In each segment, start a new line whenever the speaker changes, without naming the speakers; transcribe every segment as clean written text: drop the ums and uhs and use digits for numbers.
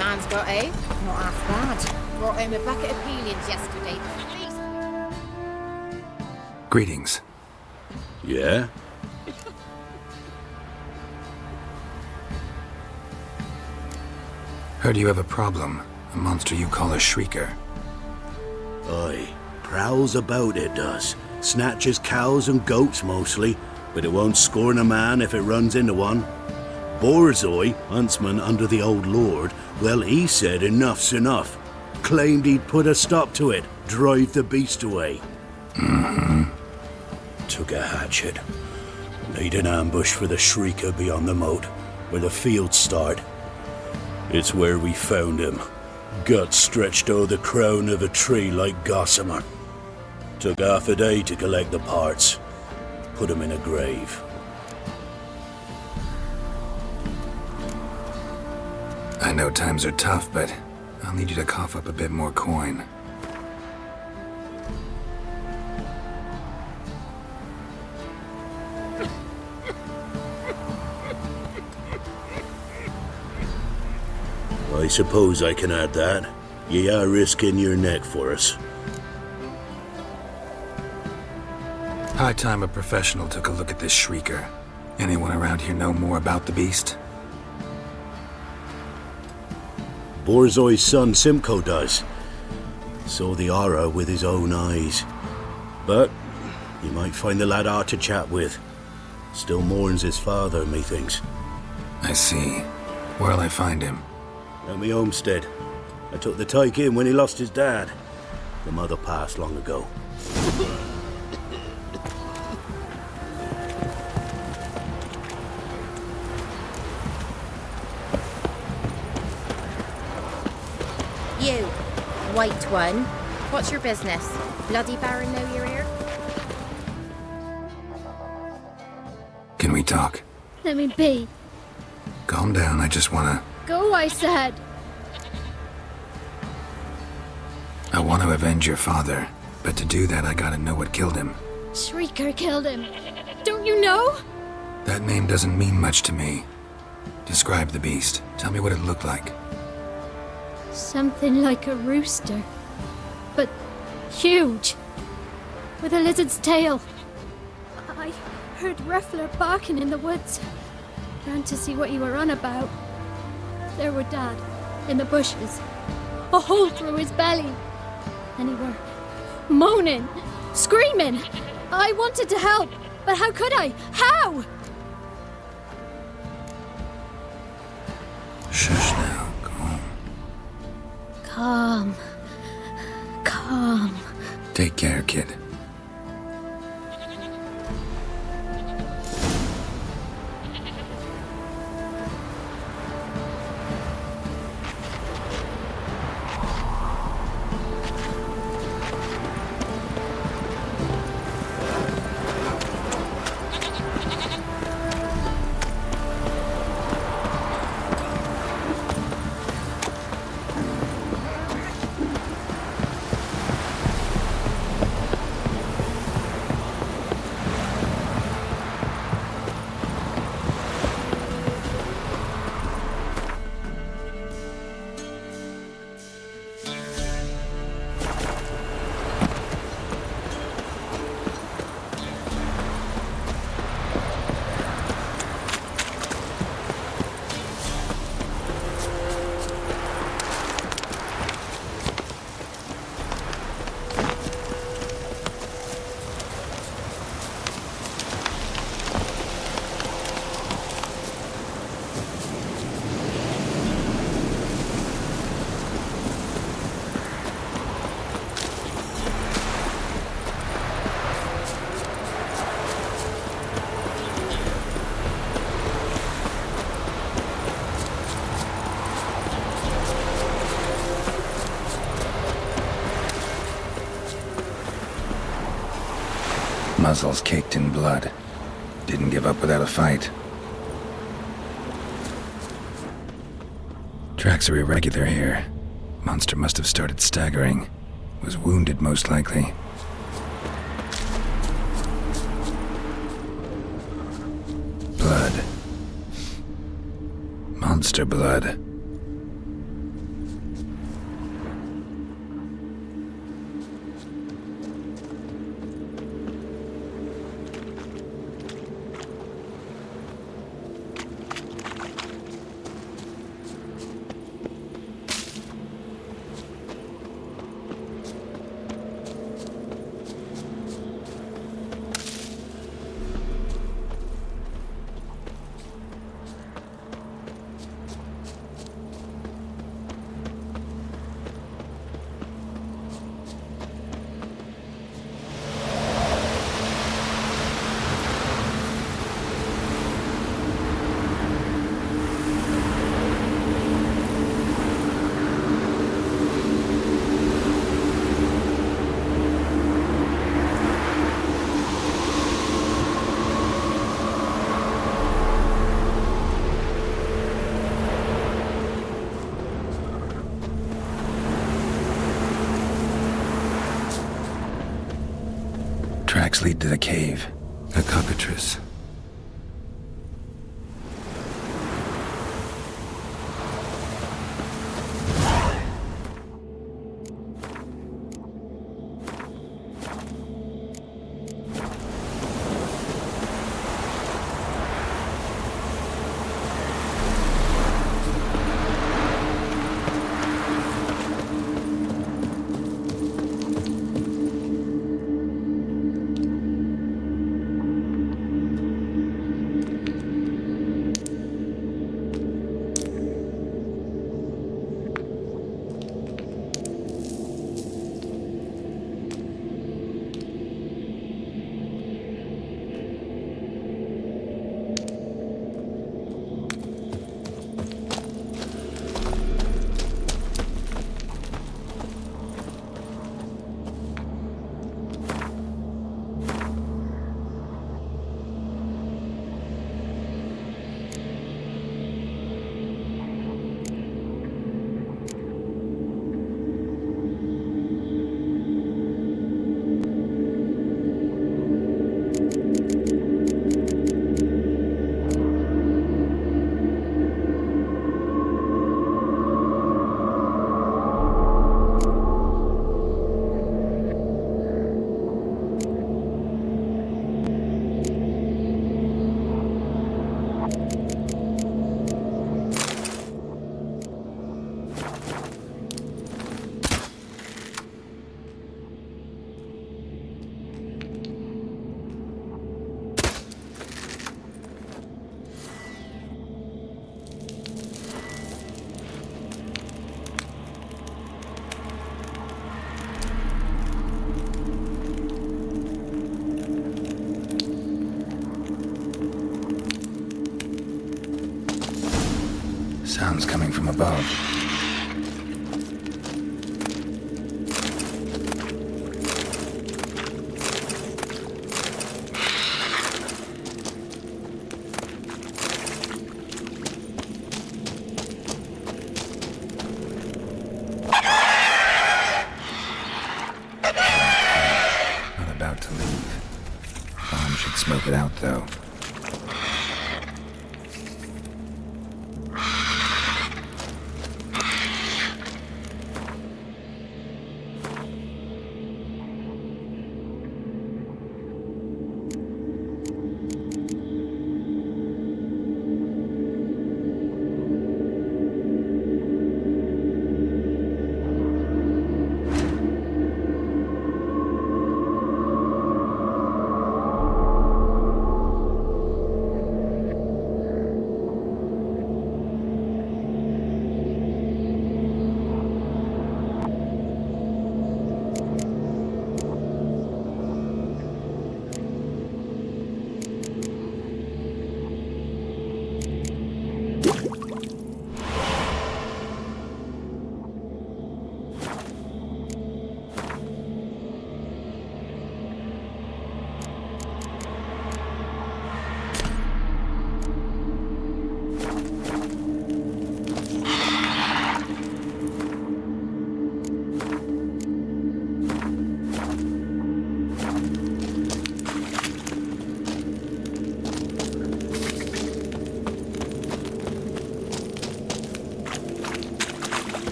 man's got, eh?
Not half bad.
Brought home a bucket of peelings yesterday.
Greetings.
Yeah?
Heard you have a problem. A monster you call a Shrieker.
Aye. Prowls about, it does. Snatches cows and goats mostly, but it won't scorn a man if it runs into one. Borzoi, huntsman under the old lord, well, he said enough's enough. Claimed he'd put a stop to it, drive the beast away. Took a hatchet. Laid an ambush for the Shrieker beyond the moat, where the fields start. It's where we found him. Guts stretched o'er the crown of a tree like gossamer. Took half a day to collect the parts. Put him in a grave.
I know times are tough, but I'll need you to cough up a bit more coin.
I suppose I can add that. Ye are risking your neck for us.
High time a professional took a look at this Shrieker. Anyone around here know more about the beast?
Borzoi's son Simcoe does. Saw the aura with his own eyes. But you might find the lad hard to chat with. Still mourns his father, methinks.
I see. Where'll I find him?
At me homestead. I took the tyke in when he lost his dad. The mother passed long ago.
You, white one. What's your business? Bloody Baron know you're here?
Can we talk?
Let me be.
Calm down, I just wanna...
Go, I said.
I want to avenge your father, but to do that I gotta know what killed him.
Shrieker killed him. Don't you know?
That name doesn't mean much to me. Describe the beast. Tell me what it looked like.
Something like a rooster. But huge. With a lizard's tail. I heard Ruffler barking in the woods. Ran to see what you were on about. There were Dad, in the bushes. A hole through his belly. And he were moaning, screaming. I wanted to help, but how could I? How?
Shush now, calm.
Calm. Calm.
Take care, kid. Muzzles caked in blood. Didn't give up without a fight. Tracks are irregular here. Monster must have started staggering. Was wounded, most likely. Blood. Monster blood. Tracks lead to the cave. A cockatrice. Sounds coming from above. Not about to leave. Bomb should smoke it out, though.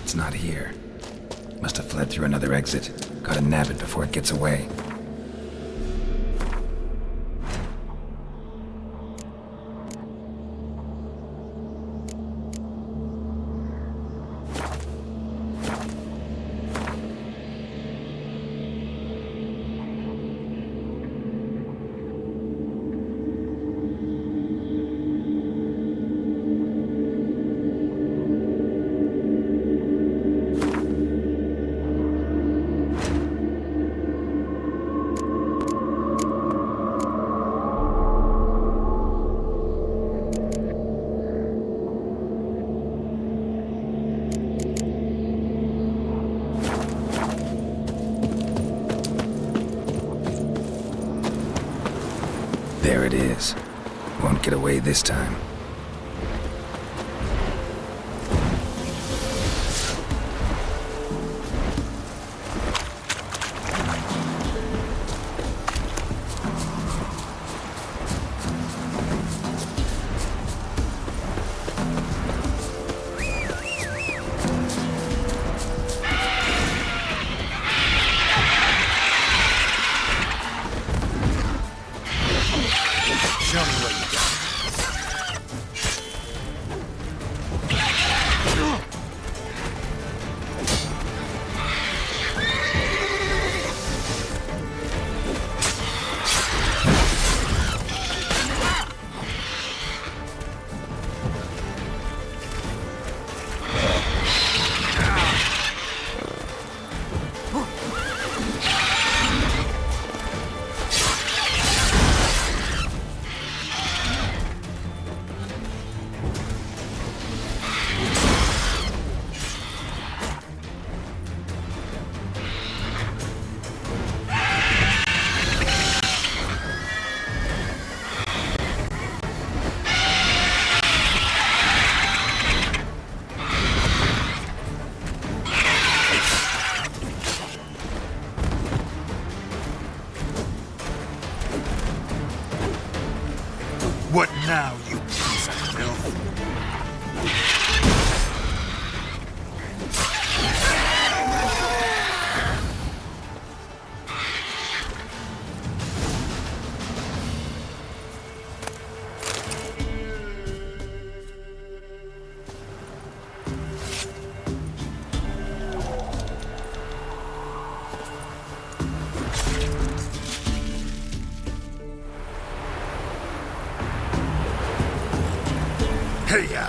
It's not here. Must have fled through another exit. Gotta nab it before it gets away. There it is. Won't get away this time.
What now, you piece of filth? Hey-ya!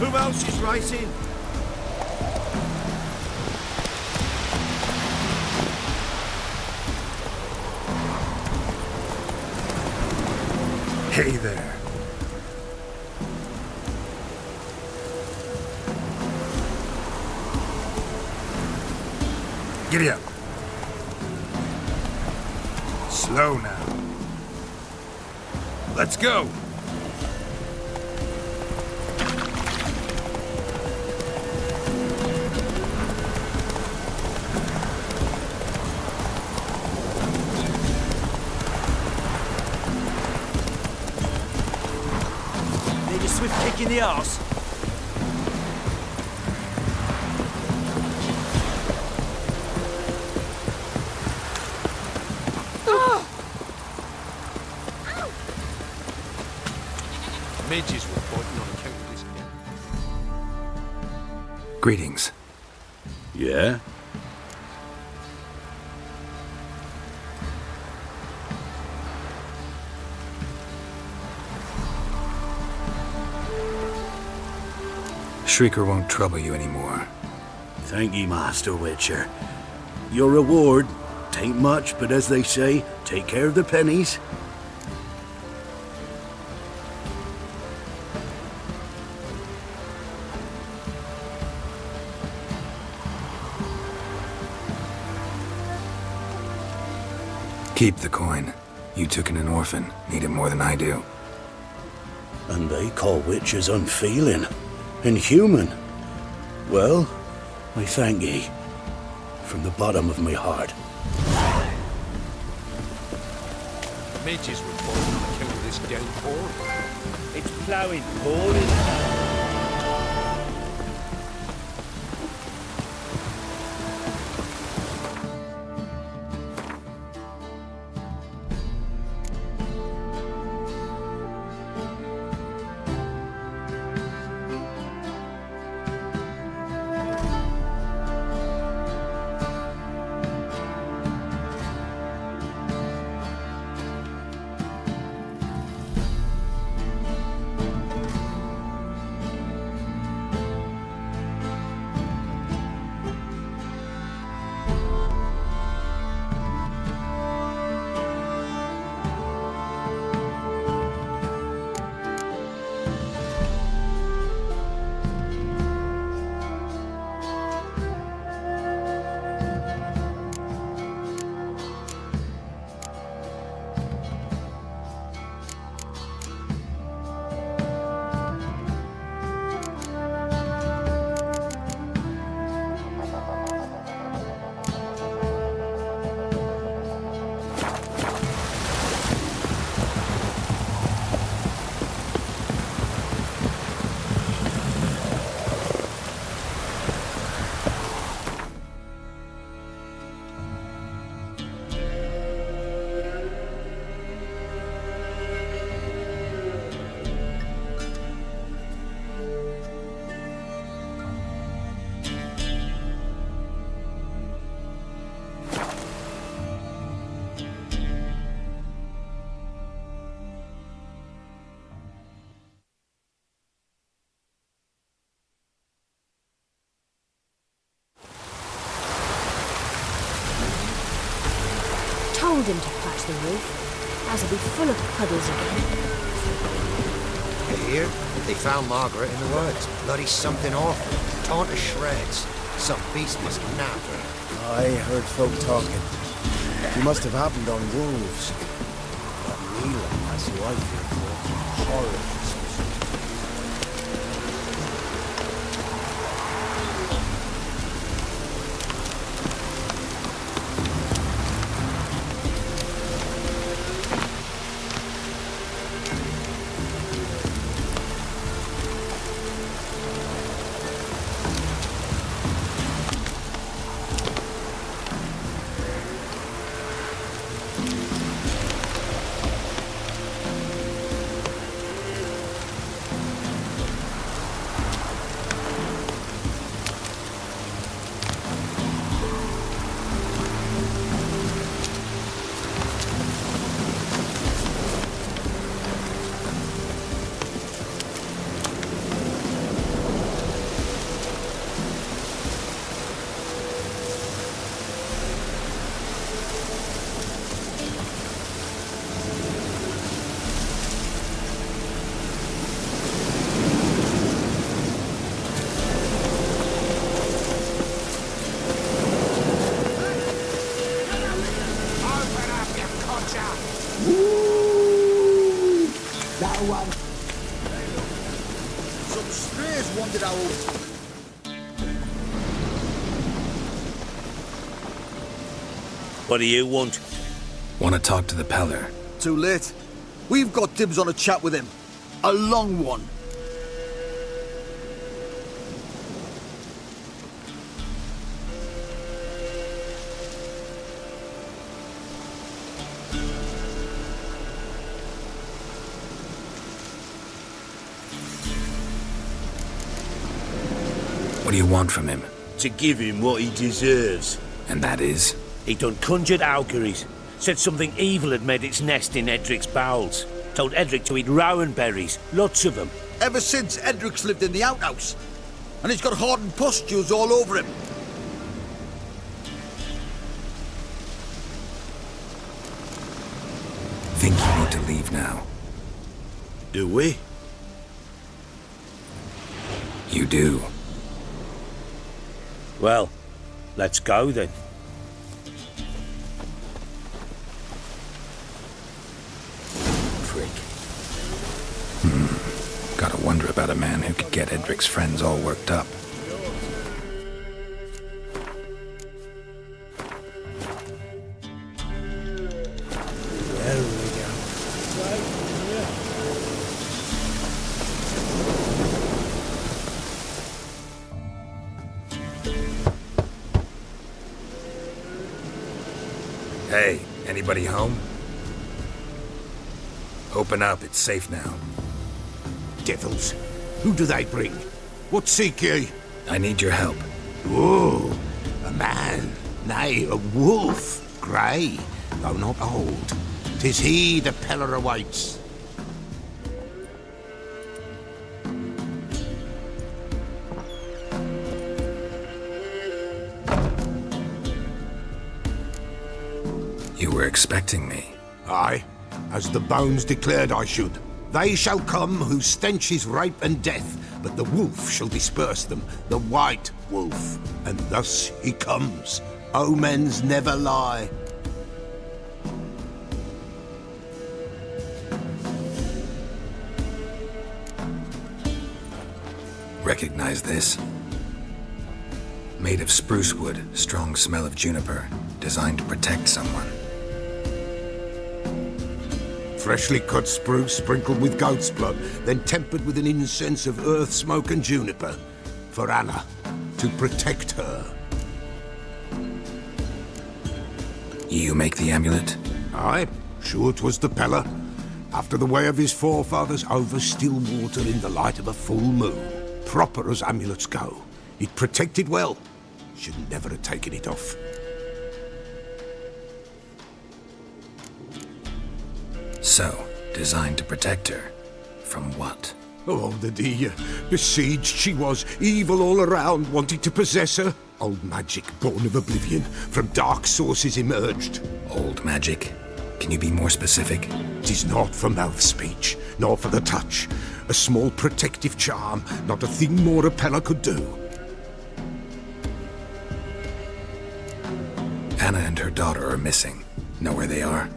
Who else is racing? Hey there. Giddy up. Slow now. Let's go.
Swift kick in the arse.
Midges were biting on account of this.
Greetings.
Yeah?
Shrieker won't trouble you anymore.
Thank ye, Master Witcher. Your reward, tain't much, but as they say, take care of the pennies.
Keep the coin. You took in an orphan. Need it more than I do.
And they call witches unfeeling, inhuman. Well, I thank ye, from the bottom of my heart.
Midges were born on account of this downpour.
It's ploughing pouring.
Told him to patch the roof, as it'll be full of puddles again.
You hear? They found Margaret in the woods. Bloody something awful. Torn to shreds. Some beast must have nabbed her.
I heard folk talking. It must have happened on wolves. But Mila, that's who I fear for. Horror.
What do you want?
Want to talk to the Peller.
Too late. We've got dibs on a chat with him. A long one.
What do you want from him?
To give him what he deserves.
And that is?
He done conjured auguries. Said something evil had made its nest in Edric's bowels. Told Edric to eat rowan berries. Lots of them.
Ever since Edric's lived in the outhouse. And he's got hardened pustules all over him.
Think you need to leave now.
Do we?
You do.
Well, let's go then.
about a man who could get Edric's friends all worked up.
There we go.
Hey, anybody home? Open up, it's safe now.
Devils, who do they bring? What seek ye?
I need your help.
Oh, a man, nay, a wolf, grey, though not old. 'Tis he the Peller awaits.
You were expecting me.
Aye, as the bones declared I should. They shall come whose stench is rape and death, but the wolf shall disperse them, the white wolf. And thus he comes. Omens never lie.
Recognize this? Made of spruce wood, strong smell of juniper, designed to protect someone.
Freshly cut spruce sprinkled with goat's blood, then tempered with an incense of earth smoke and juniper. For Anna, to protect her.
You make the amulet?
Aye, sure 'twas the Peller. After the way of his forefathers, over still water in the light of a full moon. Proper as amulets go. It protected well. Should never have taken it off.
So, designed to protect her. From what?
Oh, the dear. Besieged she was, evil all around, wanting to possess her. Old magic, born of oblivion, from dark sources emerged.
Old magic? Can you be more specific?
'Tis not for mouth speech, nor for the touch. A small protective charm, not a thing more a Peller could do.
Anna and her daughter are missing. Know where they are?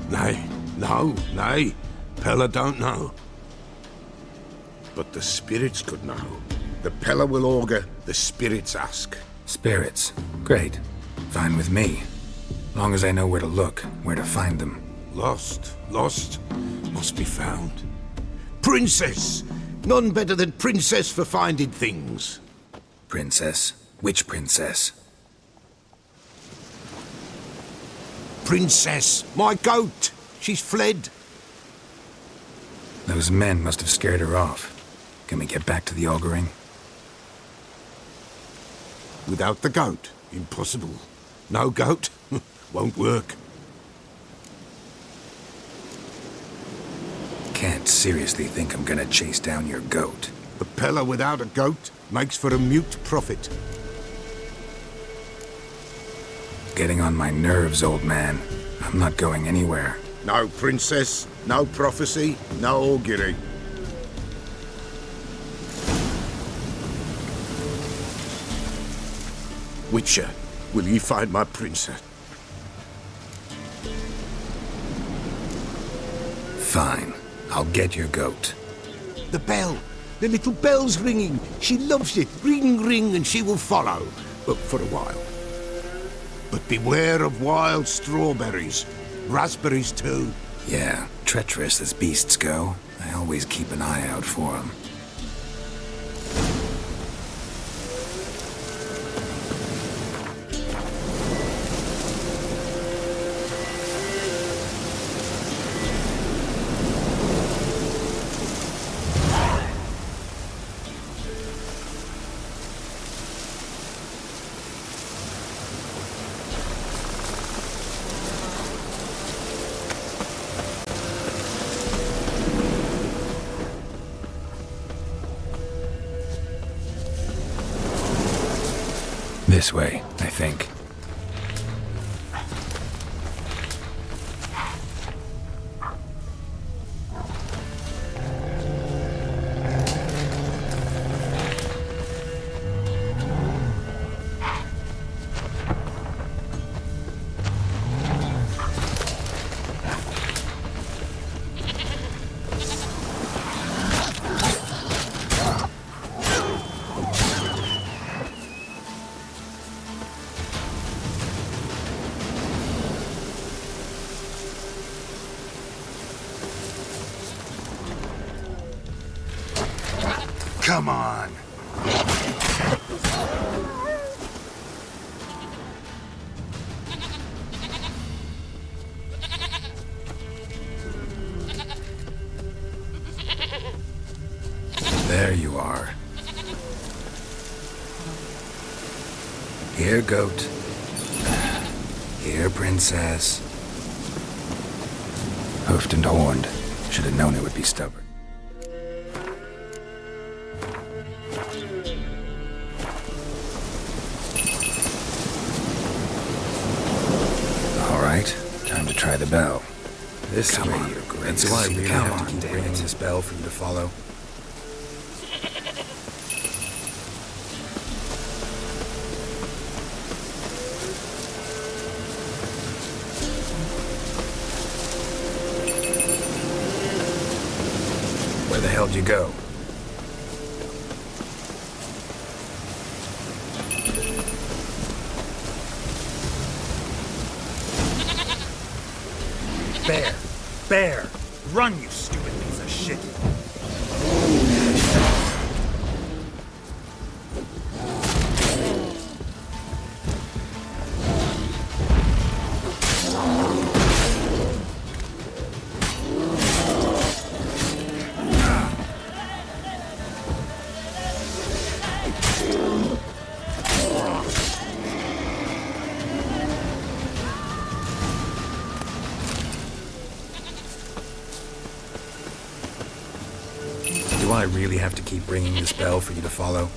Nay, nay. Peller don't know. But the spirits could know. The Peller will augur, the spirits ask.
Spirits? Great. Fine with me. Long as I know where to look, where to find them.
Lost, must be found. Princess! None better than Princess for finding things.
Princess? Which princess?
Princess, my goat! She's fled.
Those men must have scared her off. Can we get back to the auguring?
Without the goat, impossible. No goat, won't work.
Can't seriously think I'm gonna chase down your goat.
The Peller without a goat makes for a mute prophet.
Getting on my nerves, old man. I'm not going anywhere.
No princess, no prophecy, no augury. Witcher, will ye find my princess?
Fine. I'll get your goat.
The bell! The little bell's ringing. She loves it. Ring, ring, and she will follow. But for a while. But beware of wild strawberries. Raspberries, too.
Yeah, treacherous as beasts go. I always keep an eye out for them. This way, I think.
Come on.
There you are. Here, goat. Here, princess. Hoofed and horned. Should have known it would be stubborn. All right, time to try the bell. This way, Your Grace. Do I really have to keep bringing this bell for you to follow? Where the hell'd you go?
Bear! Bear! Run, you stupid piece of shit!
Do I really have to keep ringing this bell for you to follow?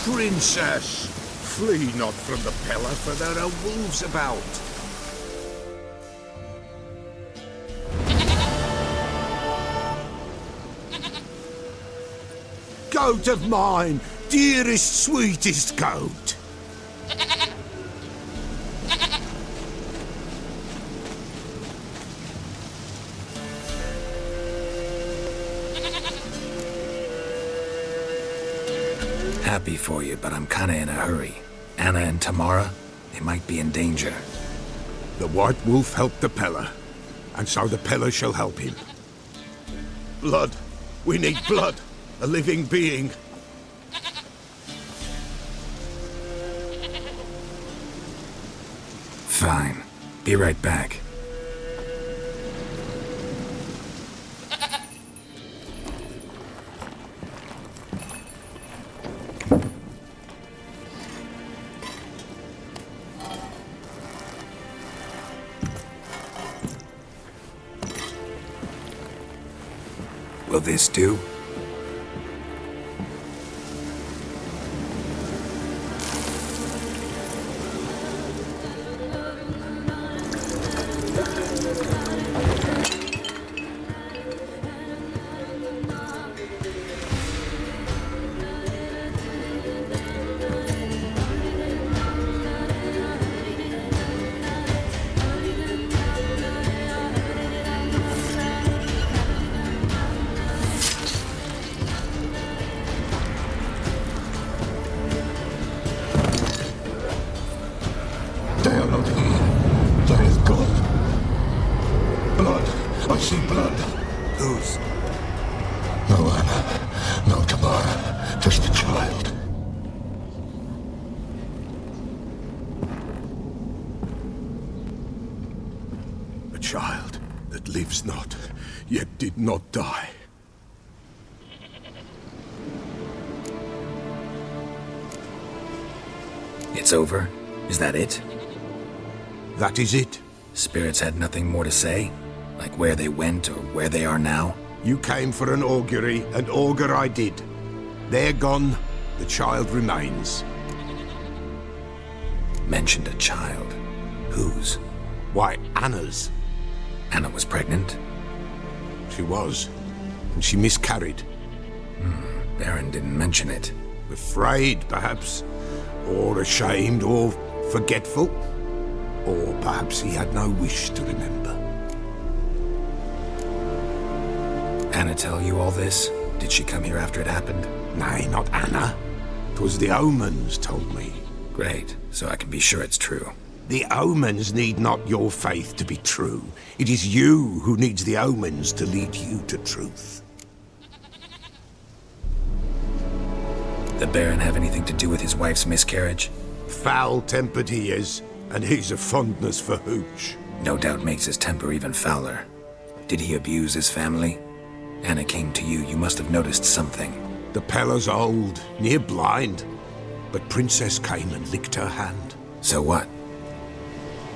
Princess, flee not from the pillar, for there are wolves about. Goat of mine, dearest, sweetest goat.
Happy for you, but I'm kinda in a hurry. Anna and Tamara, they might be in danger.
The White Wolf helped the Peller, and so the Peller shall help him. Blood. We need blood. A living being.
Fine. Be right back. Will this do?
They are not here. There is God. Blood. I see blood.
Whose?
No Anna. No Tamara. Just a child. A child that lives not, yet did not die.
It's over? Is that it?
That is it.
Spirits had nothing more to say? Like where they went or where they are now?
You came for an augury, and augur I did. They're gone, The child remains.
Mentioned a child. Whose?
Why, Anna's.
Anna was pregnant?
She was. And she miscarried.
Baron didn't mention it.
Afraid, perhaps. Or ashamed, or forgetful. Or perhaps he had no wish to remember.
Anna tell you all this? Did she come here after it happened?
Nay, not Anna. 'Twas the omens told me.
Great, so I can be sure it's true.
The omens need not your faith to be true. It is you who needs the omens to lead you to truth.
The Baron have anything to do with his wife's miscarriage?
Foul-tempered he is, and he's a fondness for hooch.
No doubt makes his temper even fouler. Did he abuse his family? Anna came to you, you must have noticed something.
The Pella's old, near blind, but Princess came and licked her hand.
So what?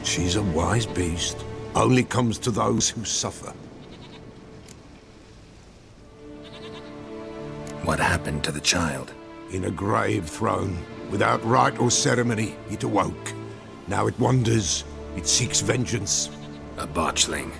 She's a wise beast. Only comes to those who suffer.
What happened to the child?
In a grave thrown, without rite or ceremony, it awoke. Now it wanders, it seeks vengeance.
A botchling.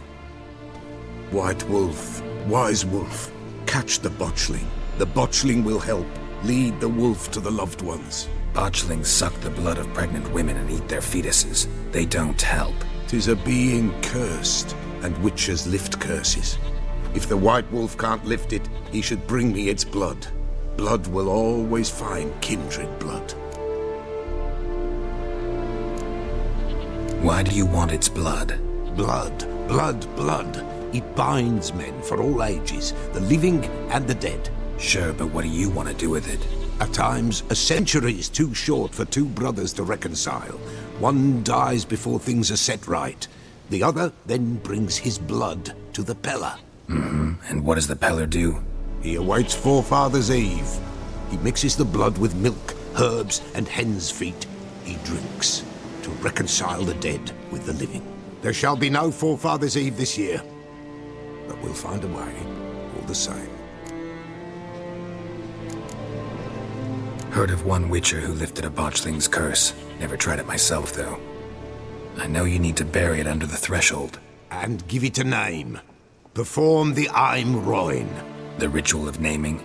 White Wolf, Wise Wolf, catch the botchling. The botchling will help, lead the wolf to the loved ones.
Botchlings suck the blood of pregnant women and eat their fetuses. They don't help.
'Tis a being cursed, and witches lift curses. If the White Wolf can't lift it, he should bring me its blood. Blood will always find kindred blood.
Why do you want its blood?
Blood, blood, blood. It binds men for all ages, the living and the dead.
Sure, but what do you want to do with it?
At times, a century is too short for two brothers to reconcile. One dies before things are set right. The other then brings his blood to the Pella.
And what does the Peller do?
He awaits Forefathers' Eve. He mixes the blood with milk, herbs, and hen's feet. He drinks to reconcile the dead with the living. There shall be no Forefathers' Eve this year, but we'll find a way, all the same.
Heard of one witcher who lifted a botchling's curse. Never tried it myself, though. I know you need to bury it under the threshold.
And give it a name. Perform the Aim Roin.
The ritual of naming?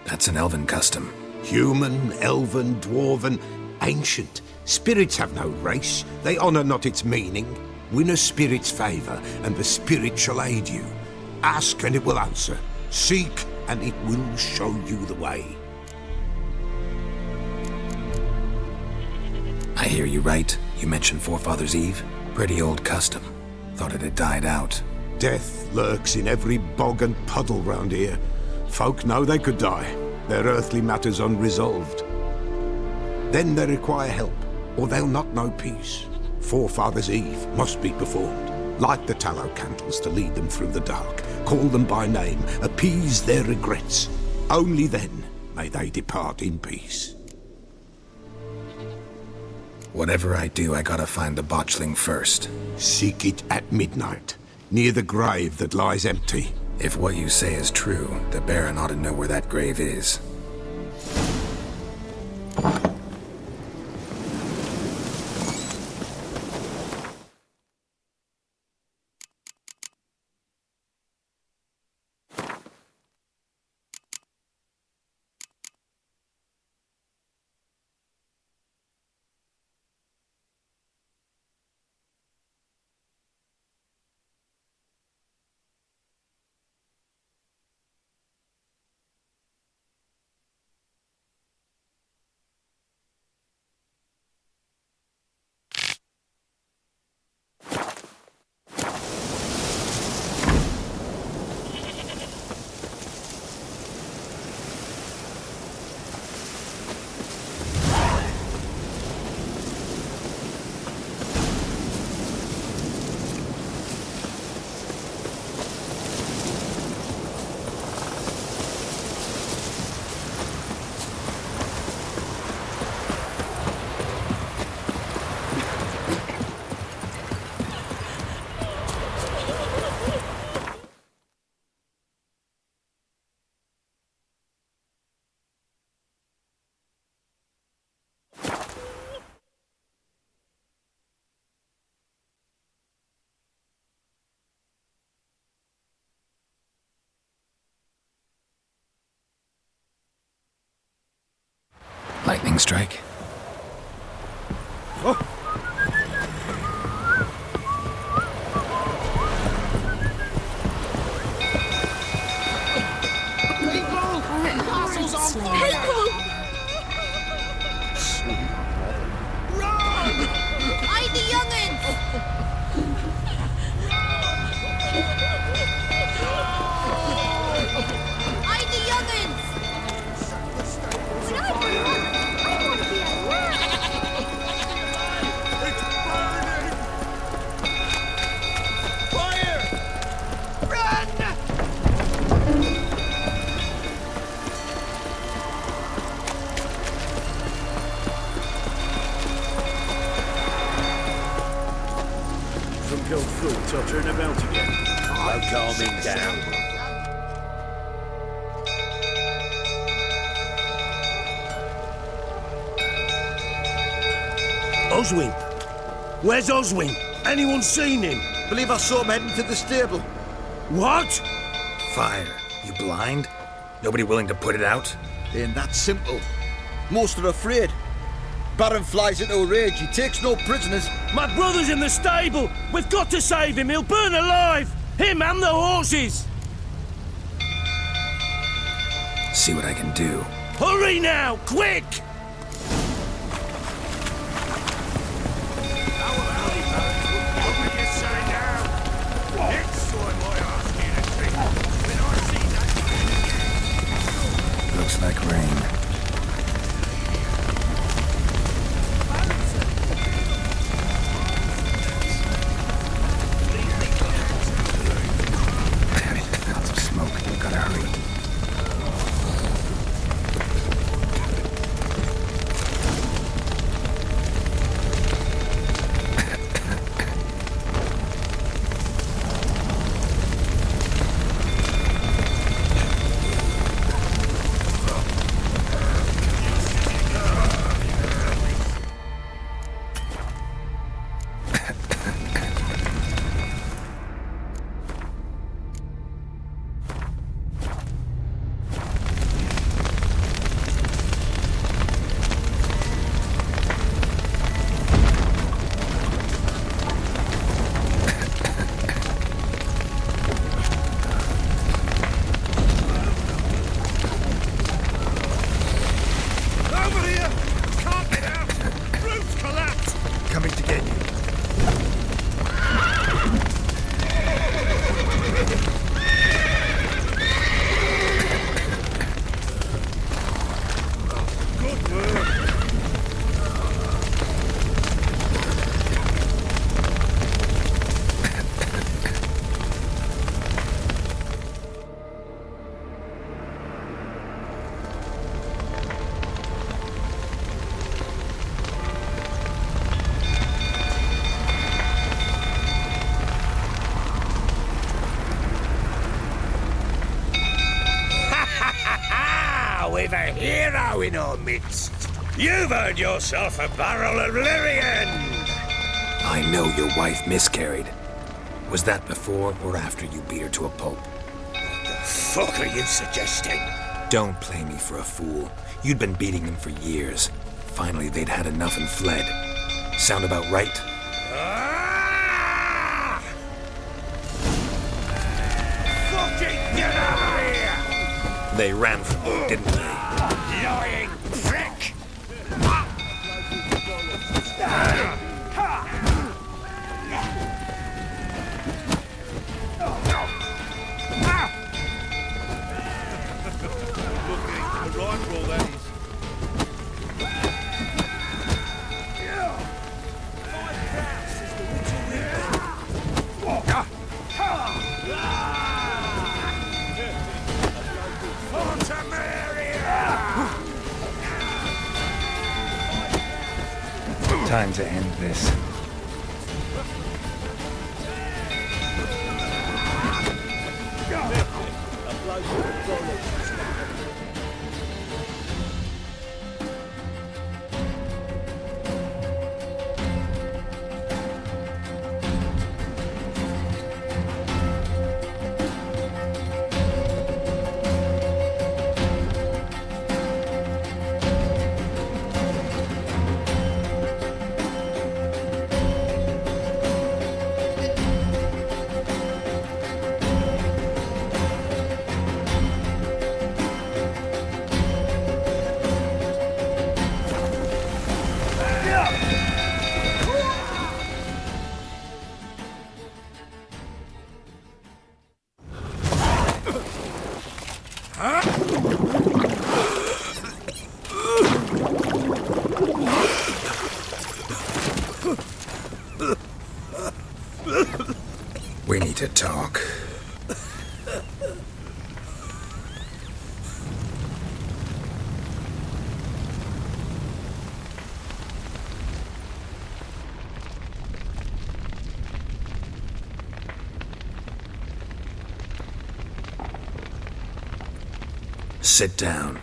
That's an elven custom.
Human, elven, dwarven, ancient. Spirits have no race. They honor not its meaning. Win a spirit's favor, and the spirit shall aid you. Ask, and it will answer. Seek, and it will show you the way.
I hear you right. You mentioned Forefathers' Eve? Pretty old custom. Thought it had died out.
Death lurks in every bog and puddle round here. Folk know they could die, their earthly matters unresolved. Then they require help, or they'll not know peace. Forefathers' Eve must be performed. Light the tallow candles to lead them through the dark. Call them by name, appease their regrets. Only then may they depart in peace.
Whatever I do, I gotta find the botchling first.
Seek it at midnight, near the grave that lies empty.
If what you say is true, the Baron ought to know where that grave is. Lightning strike.
Hide the young'uns! Hide the young'uns!
From go through till turn about again.
No calming down. Oswin! Where's Oswin? Anyone seen him?
Believe I saw him heading to the stable.
What?
Fire. You blind? Nobody willing to put it out?
Ain't that simple. Most are afraid. Baron flies into a rage. He takes no prisoners.
My brother's in the stable! We've got to save him! He'll burn alive! Him and the horses!
See what I can do.
Hurry now! Quick!
Looks like rain. Lots of smoke. Gotta hurry. Coming to get you.
Good work! We've a hero in our midst. You've earned yourself a barrel of Lyrian.
I know your wife miscarried. Was that before or after you beat her to a pulp?
What the fuck are you suggesting?
Don't play me for a fool. You'd been beating them for years. Finally, they'd had enough and fled. Sound about right?
Ah! Fucking get out of here!
They ran from you, didn't they?
Lying prick!
Time to end this. We need to talk. Sit down.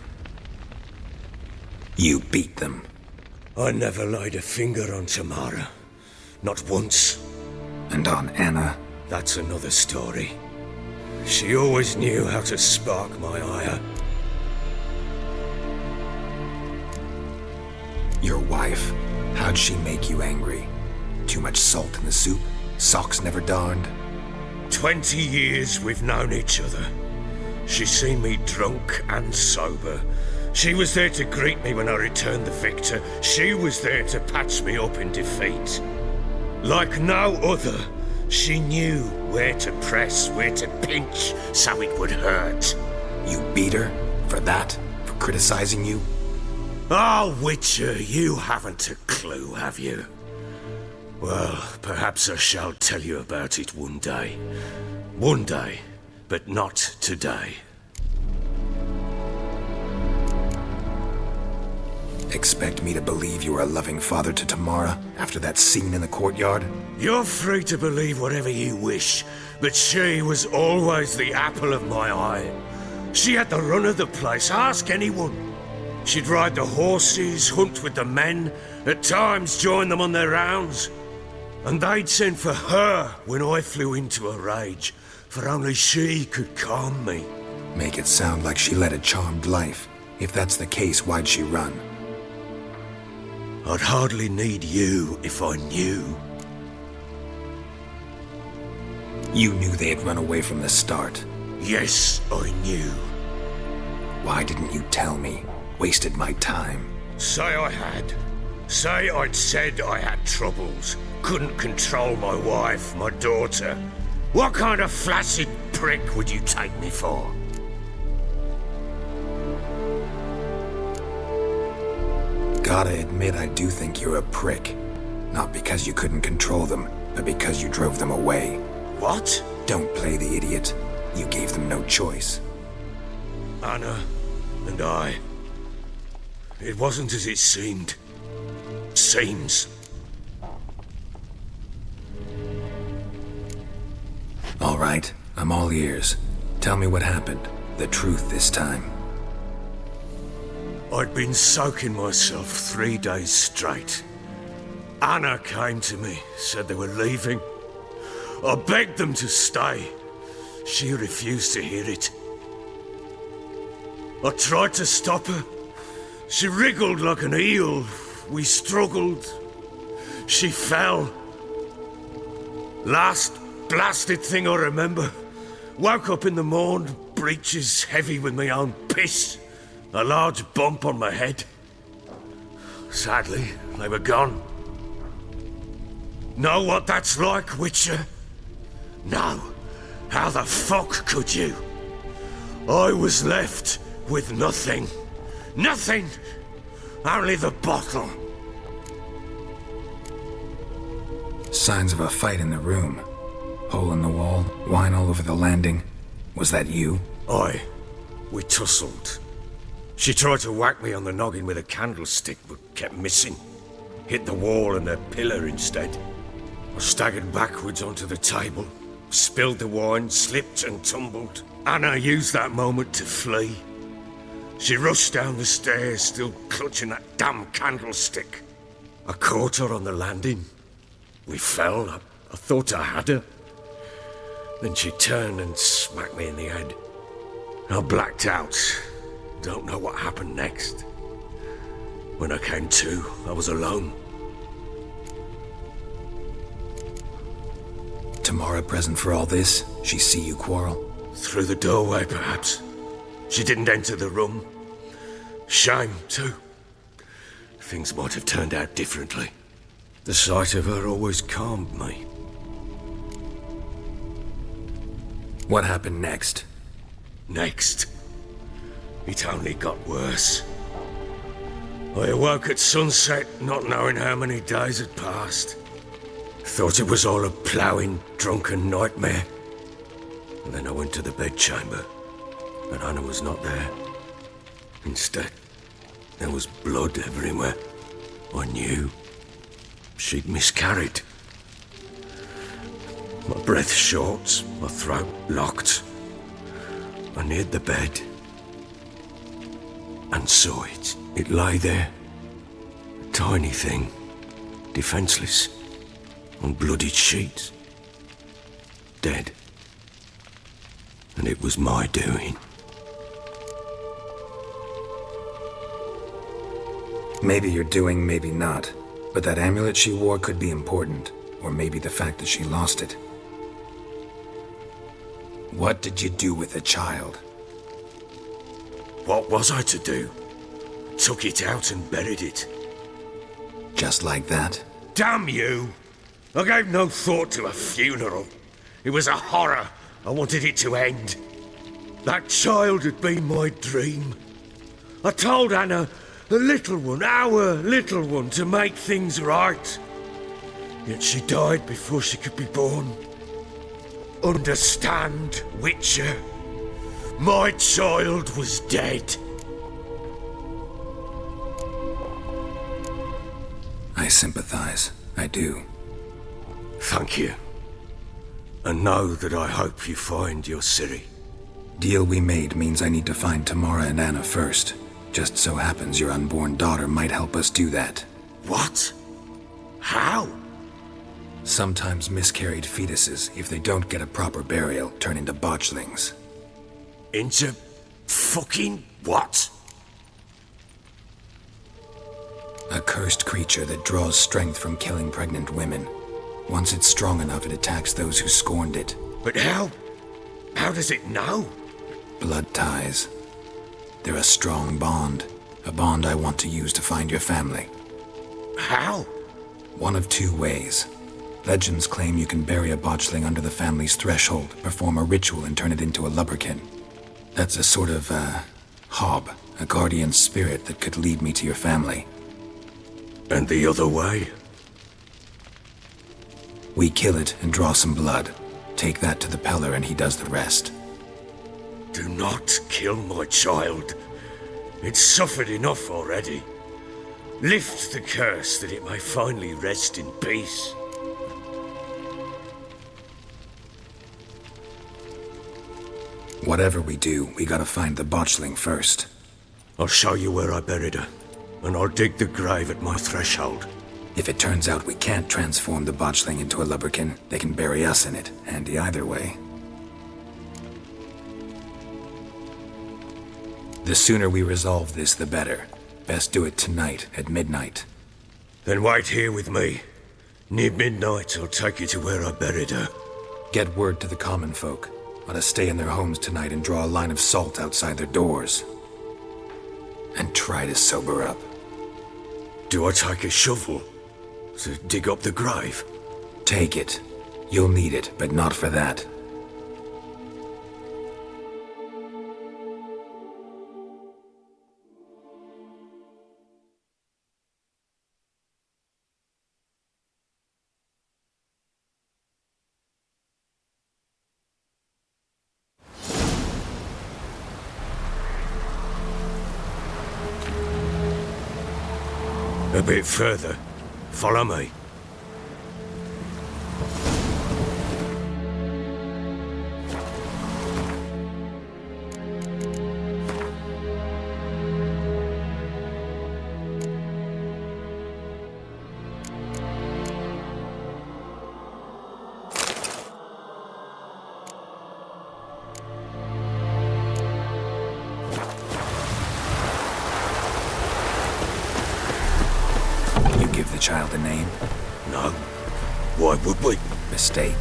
You beat them.
I never laid a finger on Tamara. Not once.
And on Anna?
That's another story. She always knew how to spark my ire.
Your wife, how'd she make you angry? Too much salt in the soup? Socks never darned?
20 years we've known each other. She's seen me drunk and sober. She was there to greet me when I returned the victor. She was there to patch me up in defeat. Like no other, she knew where to press, where to pinch, so it would hurt.
You beat her? For that? For criticizing you?
Oh, Witcher, you haven't a clue, have you? Well, perhaps I shall tell you about it one day. One day, but not today.
Expect me to believe you were a loving father to Tamara after that scene in the courtyard?
You're free to believe whatever you wish, but she was always the apple of my eye. She had the run of the place, ask anyone. She'd ride the horses, hunt with the men, at times join them on their rounds. And they'd send for her when I flew into a rage, for only she could calm me.
Make it sound like she led a charmed life. If that's the case, why'd she run?
I'd hardly need you if I knew.
You knew they had run away from the start.
Yes, I knew.
Why didn't you tell me? Wasted my time.
Say I had. Say I'd said I had troubles. Couldn't control my wife, my daughter. What kind of flaccid prick would you take me for?
Gotta admit, I do think you're a prick. Not because you couldn't control them, but because you drove them away.
What?
Don't play the idiot. You gave them no choice.
Anna and I. It wasn't as it seemed. Seems.
All right, I'm all ears. Tell me what happened. The truth this time.
I'd been soaking myself 3 days straight. Anna came to me, said they were leaving. I begged them to stay. She refused to hear it. I tried to stop her. She wriggled like an eel. We struggled. She fell. Last blasted thing I remember. Woke up in the morn, breeches heavy with my own piss. A large bump on my head. Sadly, they were gone. Know what that's like, Witcher? No. How the fuck could you? I was left with nothing. Nothing! Only the bottle.
Signs of a fight in the room. Hole in the wall, wine all over the landing. Was that you?
Aye. We tussled. She tried to whack me on the noggin with a candlestick, but kept missing. Hit the wall and a pillar instead. I staggered backwards onto the table, spilled the wine, slipped and tumbled. Anna used that moment to flee. She rushed down the stairs, still clutching that damn candlestick. I caught her on the landing. We fell. I thought I had her. Then she turned and smacked me in the head. I blacked out. Don't know what happened next. When I came to, I was alone.
Tamara present for all this? She see you quarrel?
Through the doorway, perhaps. She didn't enter the room. Shame, too. Things might have turned out differently. The sight of her always calmed me.
What happened next?
Next? it only got worse. I awoke at sunset, not knowing how many days had passed. Thought it was all a ploughing, drunken nightmare. And then I went to the bedchamber, and Anna was not there. Instead, there was blood everywhere. I knew she'd miscarried. My breath short, my throat locked. I neared the bed and saw it. It lay there, a tiny thing, defenseless, on bloodied sheets, dead. And it was my doing.
Maybe you're doing, maybe not. But that amulet she wore could be important. Or maybe the fact that she lost it. What did you do with the child?
What was I to do? Took it out and buried it.
Just like that?
Damn you! I gave no thought to a funeral. It was a horror. I wanted it to end. That child had been my dream. I told Anna, the little one, our little one, to make things right. Yet she died before she could be born. Understand, Witcher? My child was dead.
I sympathize. I do.
Thank you. And know that I hope you find your Ciri.
Deal we made means I need to find Tamara and Anna first. Just so happens your unborn daughter might help us do that.
What? How?
Sometimes miscarried fetuses, if they don't get a proper burial, turn into botchlings.
Into fucking what?
A cursed creature that draws strength from killing pregnant women. Once it's strong enough, it attacks those who scorned it.
But how? How does it know?
Blood ties. They're a strong bond. A bond I want to use to find your family.
How?
One of two ways. Legends claim you can bury a botchling under the family's threshold, perform a ritual, and turn it into a lubberkin. That's a sort of, hob, a guardian spirit that could lead me to your family.
And the other way?
We kill it and draw some blood. Take that to the Peller and he does the rest.
Do not kill my child. It's suffered enough already. Lift the curse that it may finally rest in peace.
Whatever we do, we gotta find the botchling first.
I'll show you where I buried her, and I'll dig the grave at my threshold.
If it turns out we can't transform the botchling into a lubberkin, they can bury us in it. Handy either way. The sooner we resolve this, the better. Best do it tonight, at midnight.
Then wait here with me. Near midnight, I'll take you to where I buried her.
Get word to the common folk. Let us stay in their homes tonight and draw a line of salt outside their doors. And try to sober up.
Do I take a shovel to dig up the grave?
Take it. You'll need it, but not for that.
A bit further. Follow me.
Child a name?
No. Why would we?
Mistake.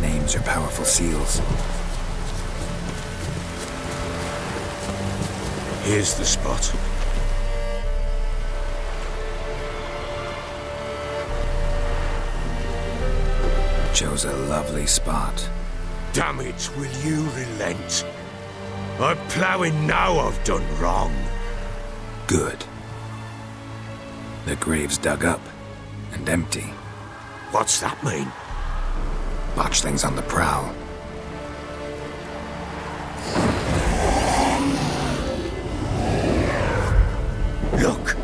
Names are powerful seals.
Here's the spot.
Chose a lovely spot.
Damn it, will you relent? I'm ploughing now I've done wrong.
Good. The grave's dug up and empty.
What's that mean?
Botchling's on the prowl.
Look!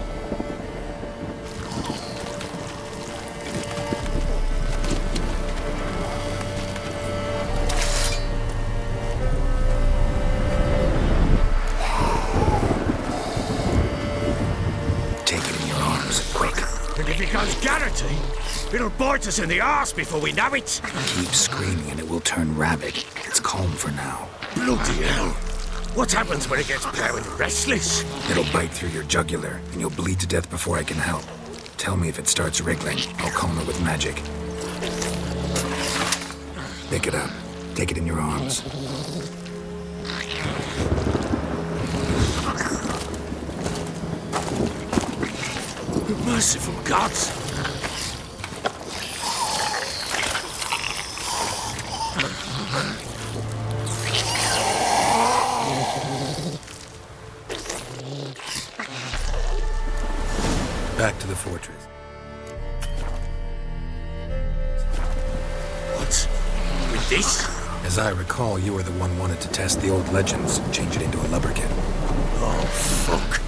Take it in your arms, quick.
And if it goes Garrity, it'll bite us in the arse before we know it.
Keep screaming and it will turn rabid. It's calm for now.
Bloody hell! What happens when it gets ploughing restless?
It'll bite through your jugular, and you'll bleed to death before I can help. Tell me if it starts wriggling. I'll calm it with magic. Pick it up. Take it in your arms.
Merciful gods!
Back to the fortress.
What? With this?
As I recall, you were the one wanted to test the old legends, change it into a lubberkin.
Oh, fuck.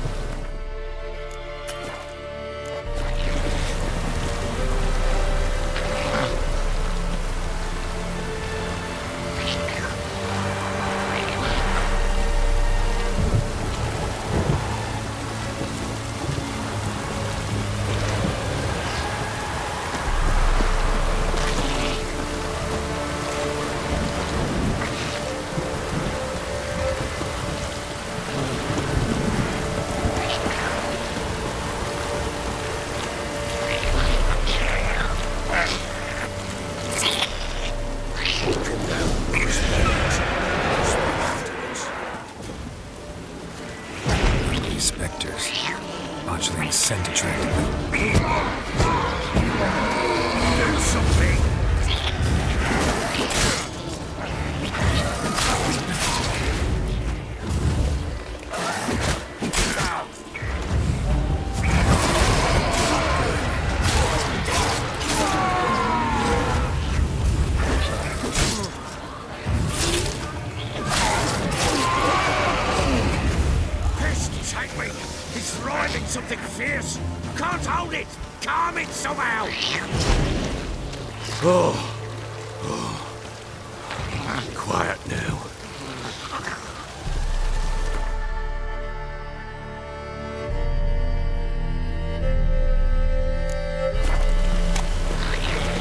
Spectres. Botchling's scent attracted them.
Do something! It's driving something fierce! Can't hold it! Calm it somehow! Quiet now.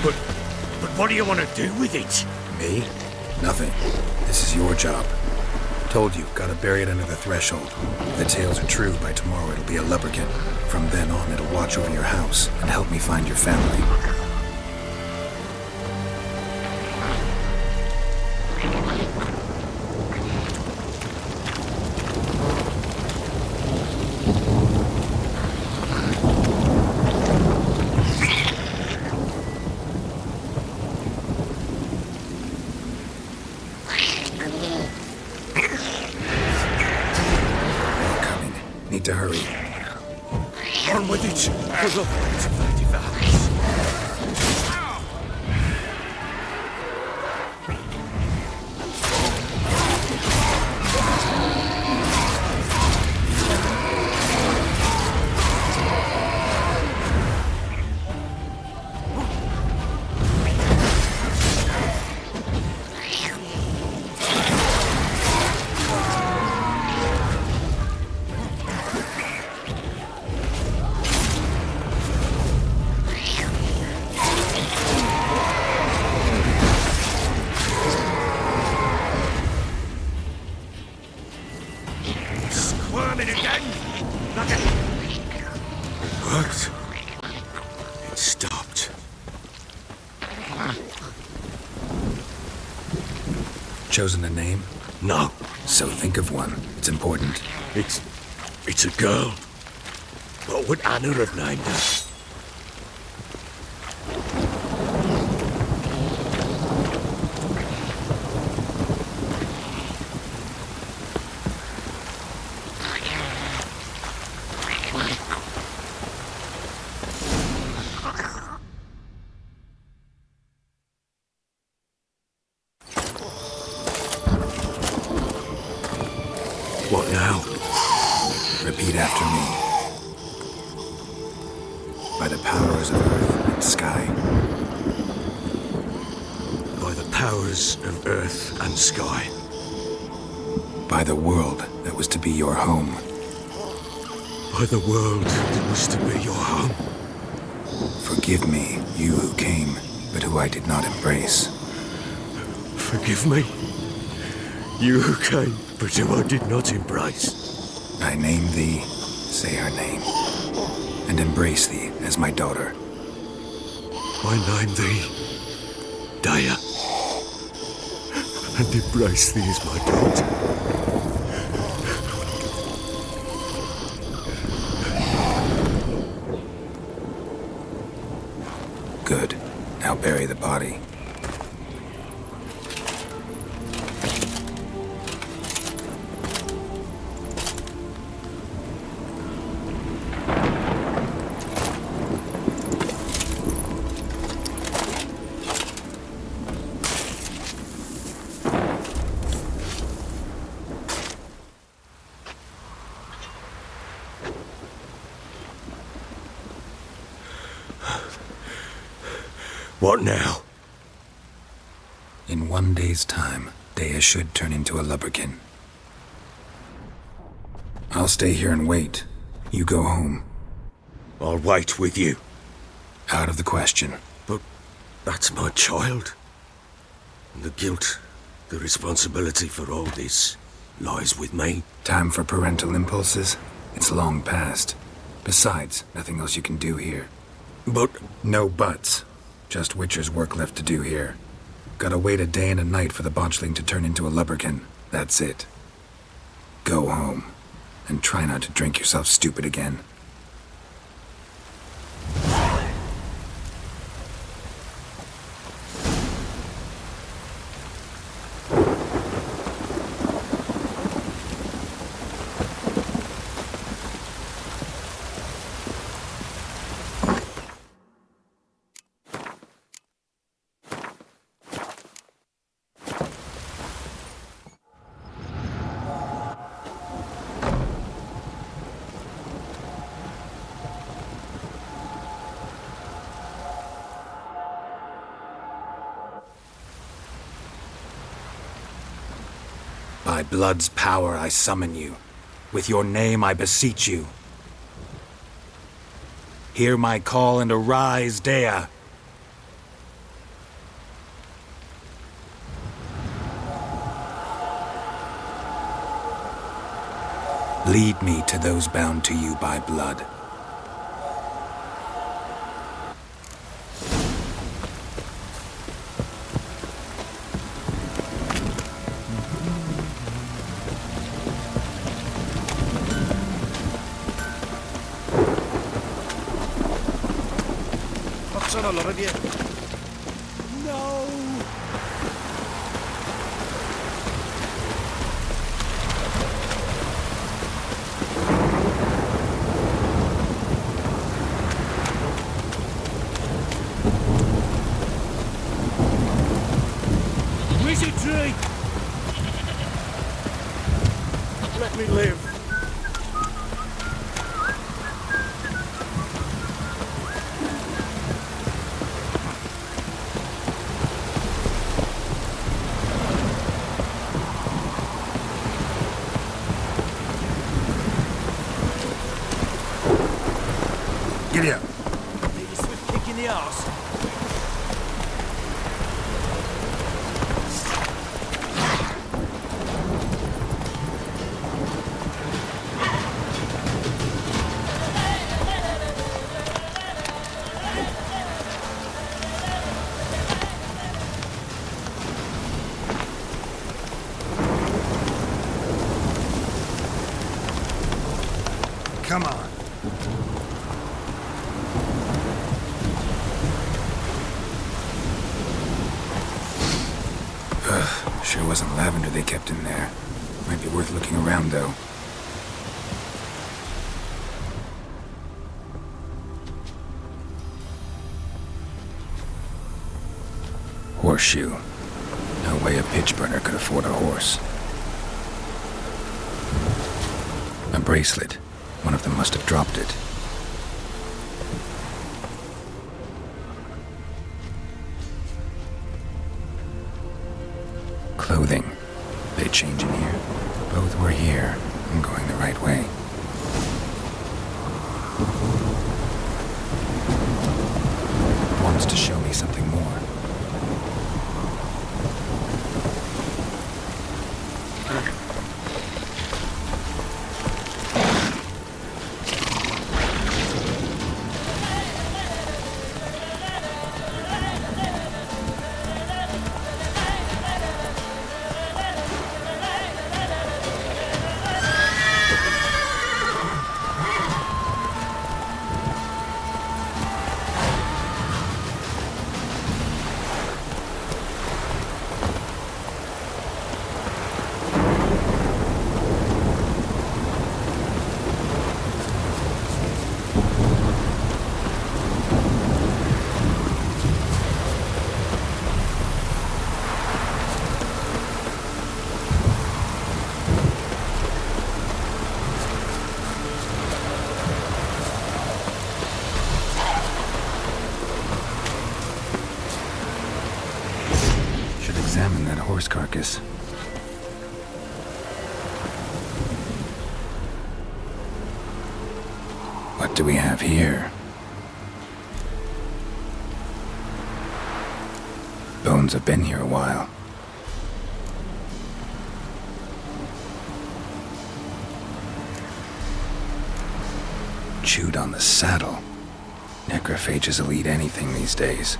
But what do you want to do with it?
Me? Nothing. This is your job. Told you, gotta bury it under the threshold. If the tales are true, by tomorrow it'll be a lubberkin. From then on, it'll watch over your house and help me find your family. Need to hurry.
On with it! For the fight of the house. Squirming again! Like it worked. It stopped.
Chosen a name?
No.
So think of one. It's important.
It's a girl. What would Anna have named her? What now?
Repeat after me. By the powers of earth and sky.
By the powers of earth and sky.
By the world that was to be your home.
By the world that was to be your home.
Forgive me, you who came, but who I did not embrace.
Forgive me, you who came, but who I did not embrace.
I name thee, say her name, and embrace thee as my daughter.
I name thee, Daya, and embrace thee as my daughter.
Good. Now bury the body.
What now?
In 1 day's time, Daya should turn into a lubberkin. I'll stay here and wait. You go home.
I'll wait with you.
Out of the question.
But that's my child. And the guilt, the responsibility for all this lies with me.
Time for parental impulses? It's long past. Besides, nothing else you can do here.
But...
No buts. Just Witcher's work left to do here. Gotta wait a day and a night for the botchling to turn into a lubberkin. That's it. Go home. And try not to drink yourself stupid again. By blood's power I summon you. With your name I beseech you. Hear my call and arise, Daya. Lead me to those bound to you by blood.
Son, a lot of you. No! Wizard tree! Let me live. Giddy up. Need a swift kick in the arse. Come on.
Sure wasn't lavender they kept in there. Might be worth looking around, though. Horseshoe. No way a pitch burner could afford a horse. bracelet. One of them must have dropped it. Clothing. They change in here. Both were here. I'm going the right way. Wants to show me something more. Examine that horse carcass. What do we have here? Bones have been here a while. Chewed on the saddle. Necrophages will eat anything these days.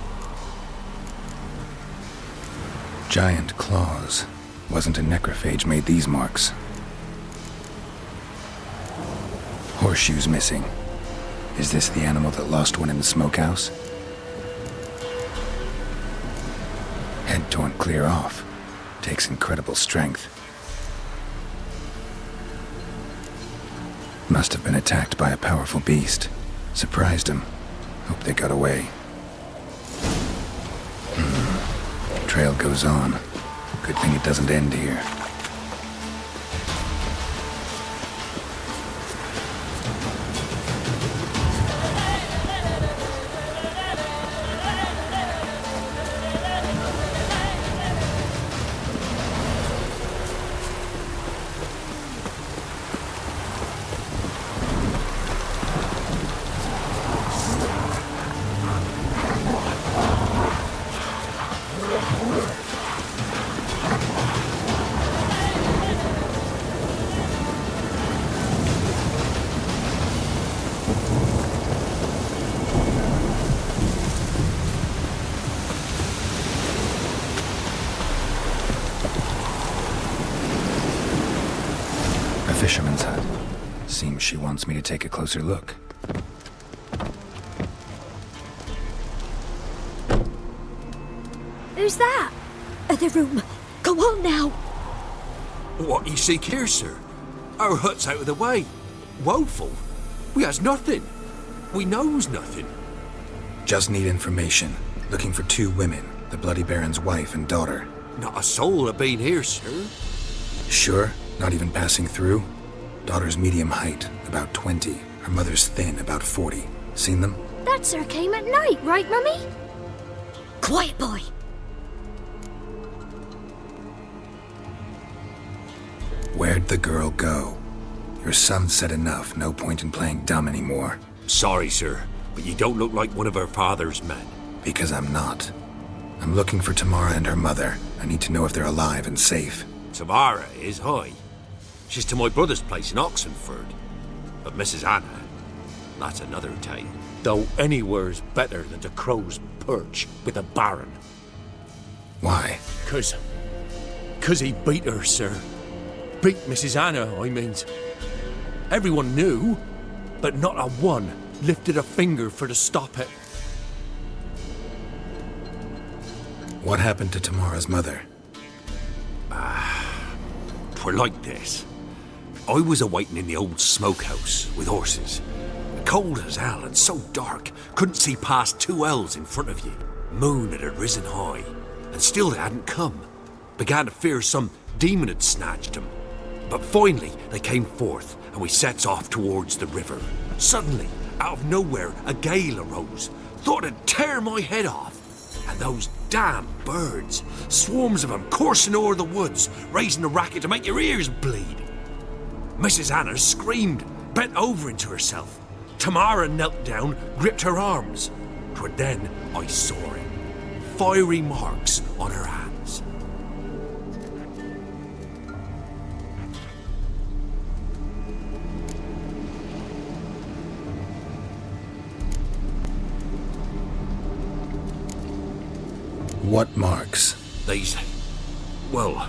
Giant claws. Wasn't a necrophage made these marks. Horseshoes missing. Is this the animal that lost one in the smokehouse? Head torn clear off. Takes incredible strength. Must have been attacked by a powerful beast. Surprised him. Hope they got away. Trail goes on. Good thing it doesn't end here. Fisherman's hut. Seems she wants me to take a closer look.
Who's that?
The room. Go on now.
What you seek here, sir? Our hut's out of the way. Woeful. We has nothing. We knows nothing.
Just need information. Looking for 2 women, the Bloody Baron's wife and daughter.
Not a soul have been here, sir.
Sure? Not even passing through? Daughter's medium height, about 20. Her mother's thin, about 40. Seen them?
That sir came at night, right, Mummy?
Quiet, boy.
Where'd the girl go? Your son said enough. No point in playing dumb anymore.
Sorry, sir, but you don't look like one of her father's men.
Because I'm not. I'm looking for Tamara and her mother. I need to know if they're alive and safe.
Tamara is high. She's to my brother's place in Oxenford. But Mrs. Anna, that's another tale. Though anywhere's better than to Crow's Perch with a baron.
Why?
'Cause he beat her, sir. Beat Mrs. Anna, I means. Everyone knew, but not a one lifted a finger for to stop it.
What happened to Tamara's mother?
'Twere like this. I was awaiting in the old smokehouse with horses. Cold as hell and so dark, couldn't see past 2 ells in front of you. Moon had risen high, and still they hadn't come. Began to fear some demon had snatched them. But finally, they came forth, and we sets off towards the river. Suddenly, out of nowhere, a gale arose. Thought it'd tear my head off. And those damn birds, swarms of them coursing o'er the woods, raising a racket to make your ears bleed. Mrs. Anna screamed, bent over into herself. Tamara knelt down, gripped her arms. 'Twere then I saw it. Fiery marks on her hands.
What marks?
These, well,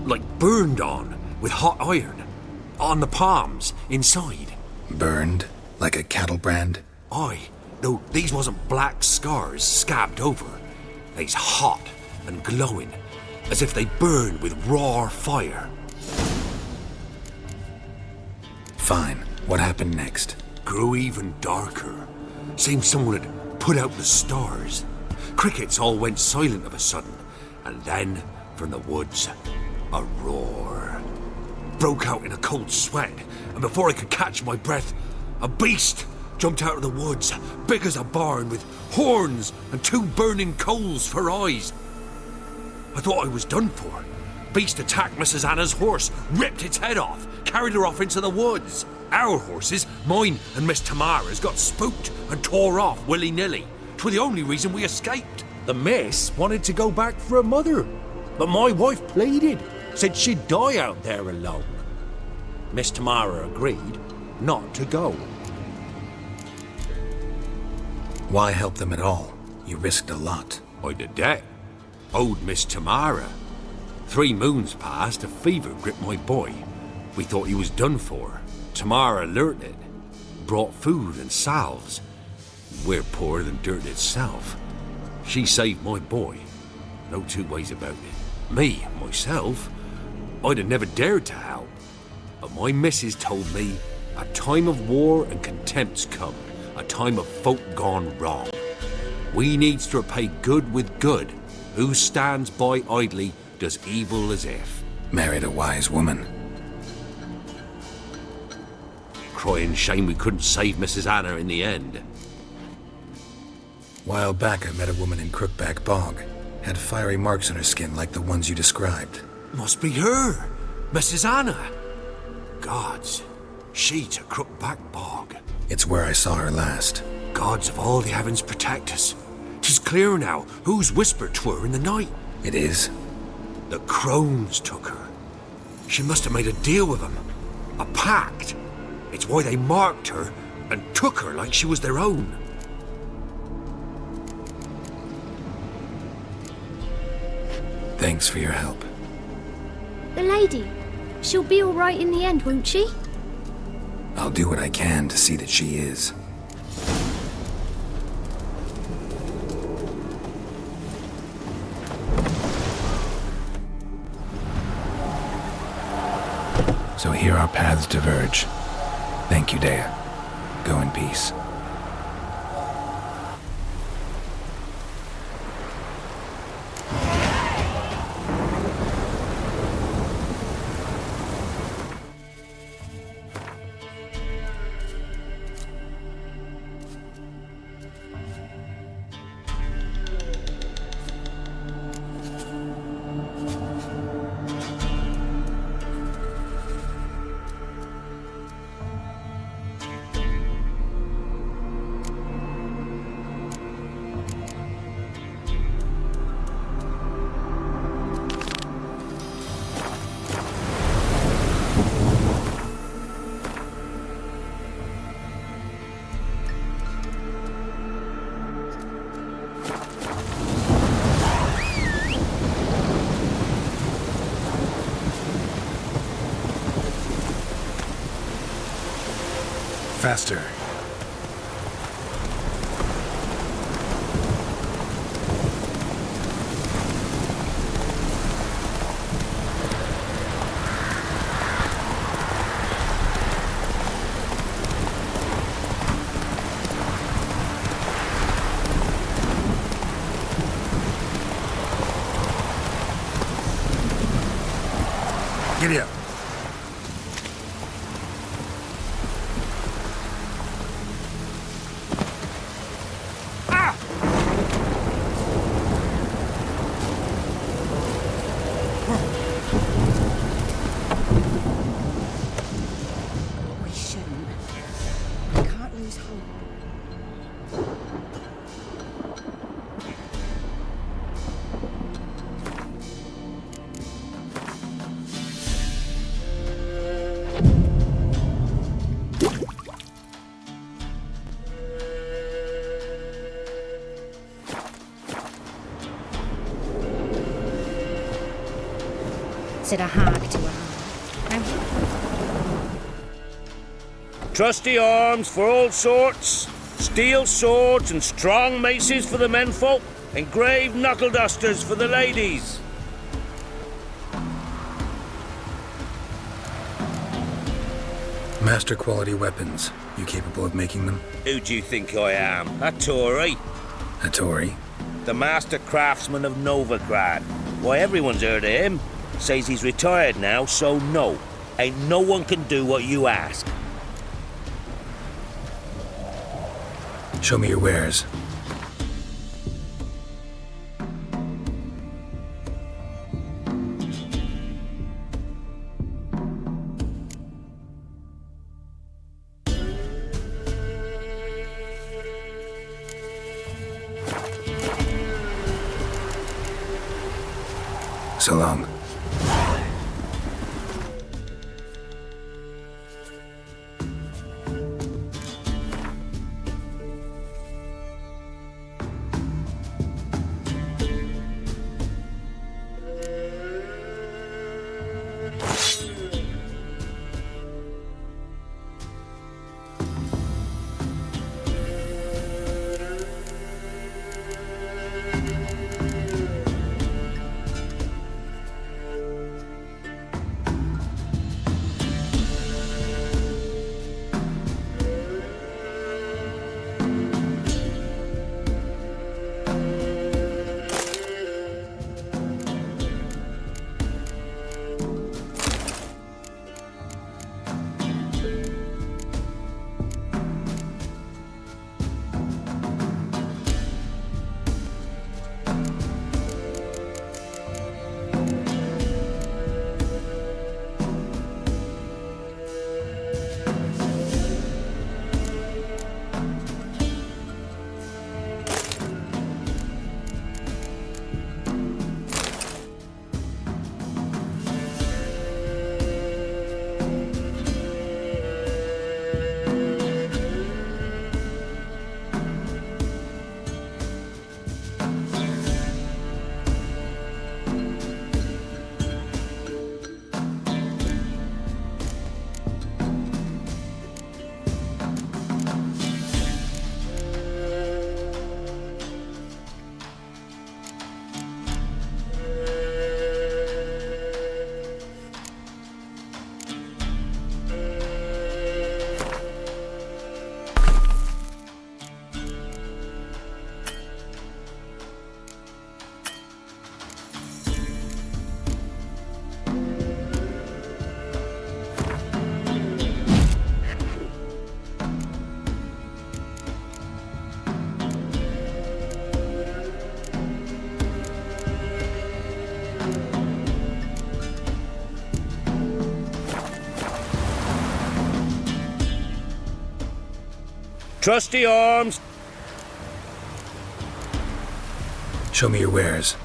like burned on with hot iron. On the palms, inside.
Burned? Like a cattle brand?
Aye. No, these wasn't black scars scabbed over. They's hot and glowing, as if they burned with raw fire.
Fine. What happened next?
Grew even darker. Seemed someone had put out the stars. Crickets all went silent of a sudden, and then, from the woods, a roar. Broke out in a cold sweat, and before I could catch my breath, a beast jumped out of the woods, big as a barn, with horns and 2 burning coals for eyes. I thought I was done for. Beast attacked Mrs. Anna's horse, ripped its head off, carried her off into the woods. Our horses, mine and Miss Tamara's, got spooked and tore off willy-nilly. 'Twere the only reason we escaped.
The miss wanted to go back for her mother, but my wife pleaded, said she'd die out there alone. Miss Tamara agreed not to go.
Why help them at all? You risked a lot.
I'd a debt. Owed Miss Tamara. 3 moons passed, a fever gripped my boy. We thought he was done for. Tamara learnt it. Brought food and salves. We're poorer than dirt itself. She saved my boy. No 2 ways about it. Me, myself, I'd have never dared to help. But my missus told me a time of war and contempt's come. A time of folk gone wrong. We needs to repay good with good. Who stands by idly does evil as if.
Married a wise woman.
Crying shame we couldn't save Mrs. Anna in the end.
While back, I met a woman in Crookback Bog. Had fiery marks on her skin like the ones you described.
Must be her, Mrs. Anna. Gods, she to Crookback Bog.
It's where I saw her last.
Gods of all the heavens protect us. 'Tis clear now whose whisper 'twere in the night.
It is?
The crones took her. She must have made a deal with them. A pact. It's why they marked her and took her like she was their own.
Thanks for your help.
The lady, she'll be all right in the end, won't she?
I'll do what I can to see that she is. So here our paths diverge. Thank you, Dea. Go in peace. Faster. Giddy up.
said a hag to a hag.
Trusty arms for all sorts, steel swords and strong maces for the menfolk, engraved knuckle dusters for the ladies.
Master quality weapons. You capable of making them?
Who do you think I am? A Tory?
A Tory?
The master craftsman of Novigrad. Why, everyone's heard of him. Says he's retired now, so no. Ain't no one can do what you ask.
Show me your wares. So long.
Trusty arms.
Show me your wares.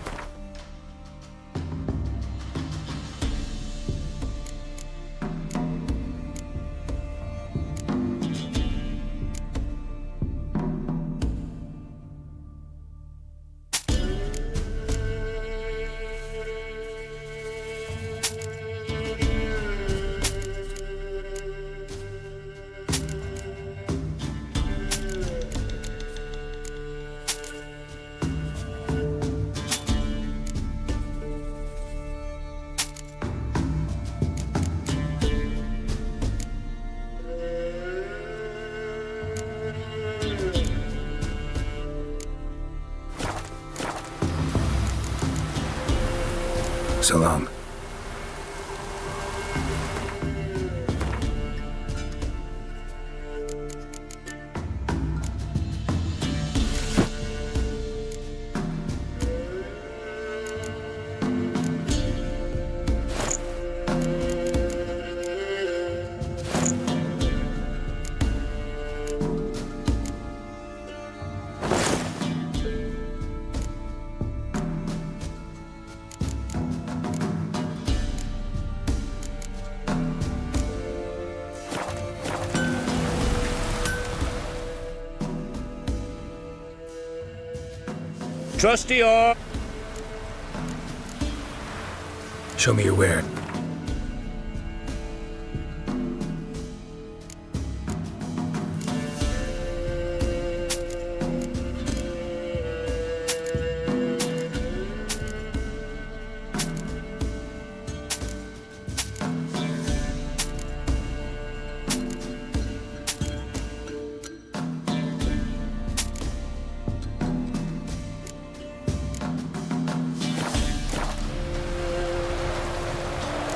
So long.
Trusty arms.
Show me your where.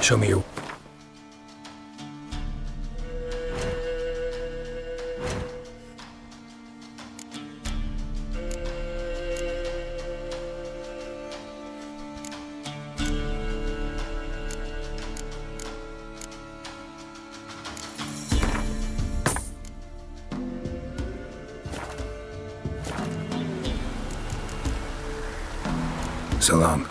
Show me your... So long.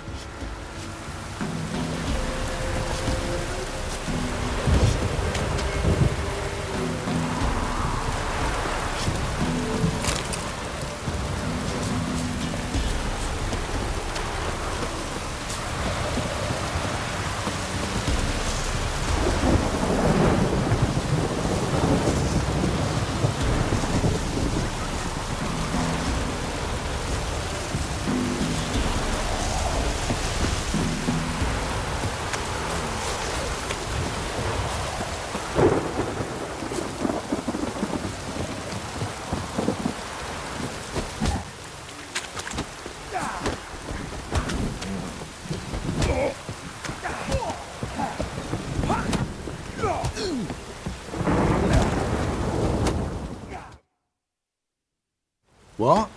What?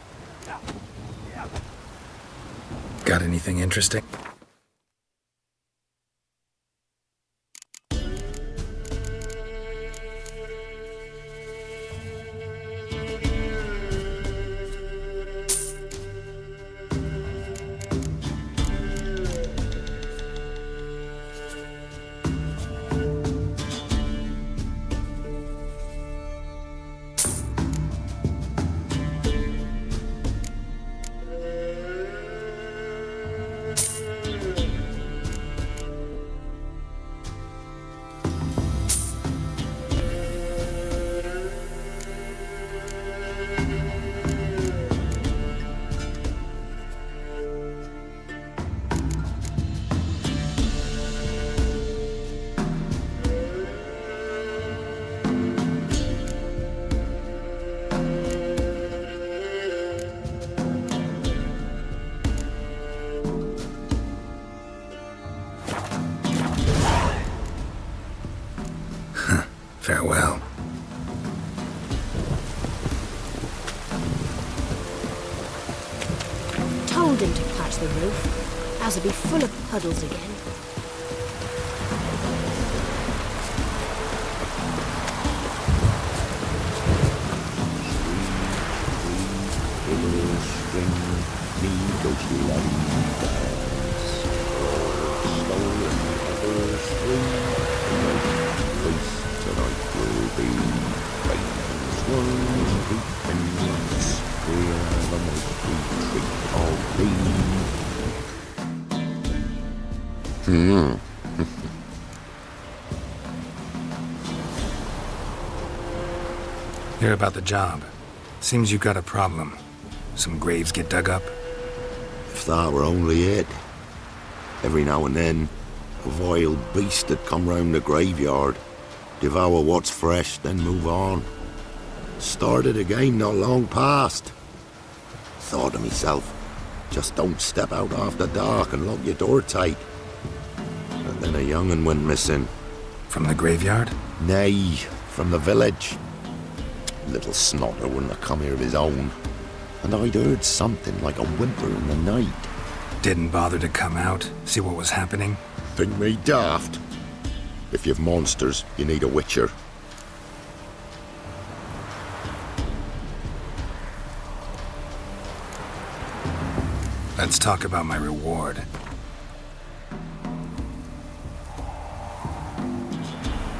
Got anything interesting? Farewell.
Told him to patch the roof, as it'd be full of puddles again.
Hear about the job. Seems you got a problem. Some graves get dug up?
If that were only it. Every now and then, a vile beast that come round the graveyard, devour what's fresh, then move on. Started again not long past. Thought to myself, just don't step out after dark and lock your door tight. And then a young'un went missing.
From the graveyard?
Nay, from the village. Little snotter wouldn't have come here of his own. And I'd heard something like a whimper in the night.
Didn't bother to come out, see what was happening?
Think me daft. If you've monsters, you need a witcher.
Let's talk about my reward.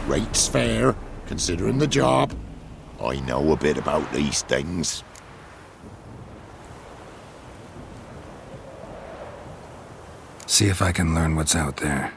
Rate's fair, considering the job. I know a bit about these things.
See if I can learn what's out there.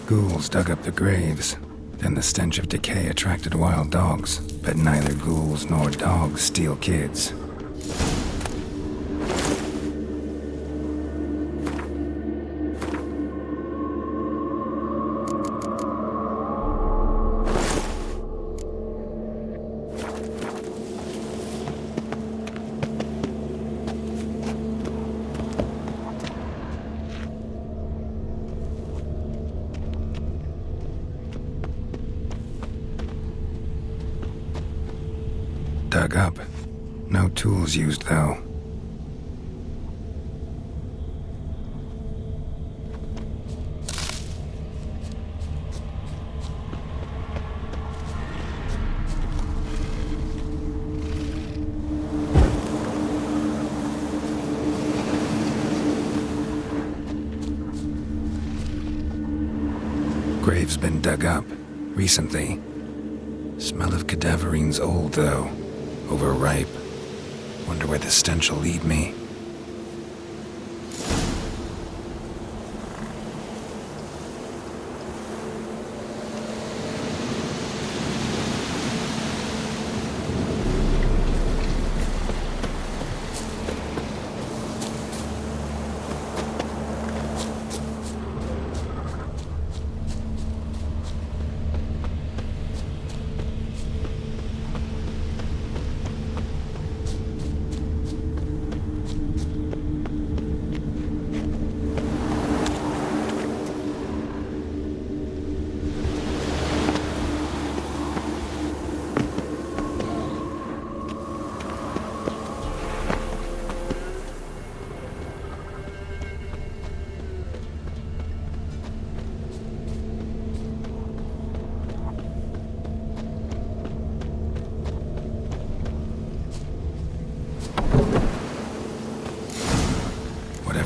Ghouls dug up the graves. Then the stench of decay attracted wild dogs. But neither ghouls nor dogs steal kids. Dug up. No tools used, though. Grave's been dug up. Recently. Smell of cadaverine's old, though. Overripe. Wonder where the stench will lead me.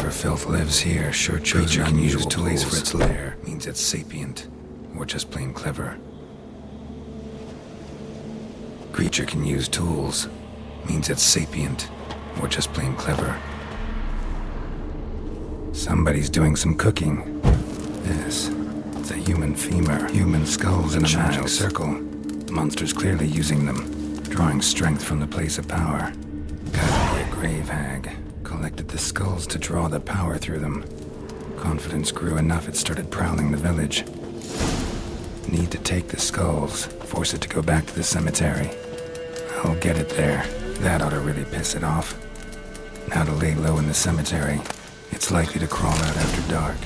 Filth lives here, sure chose an unusual tools for its lair. Means it's sapient, or just plain clever. Creature can use tools. Means it's sapient, or just plain clever. Somebody's doing some cooking. This, it's a human femur. Human skulls in a magic circle. The monster's clearly using them, drawing strength from the place of power. Gotta be a grave hag. Collected the skulls to draw the power through them. Confidence grew enough it started prowling the village. Need to take the skulls, force it to go back to the cemetery. I'll get it there. That ought to really piss it off. Now to lay low in the cemetery. It's likely to crawl out after dark.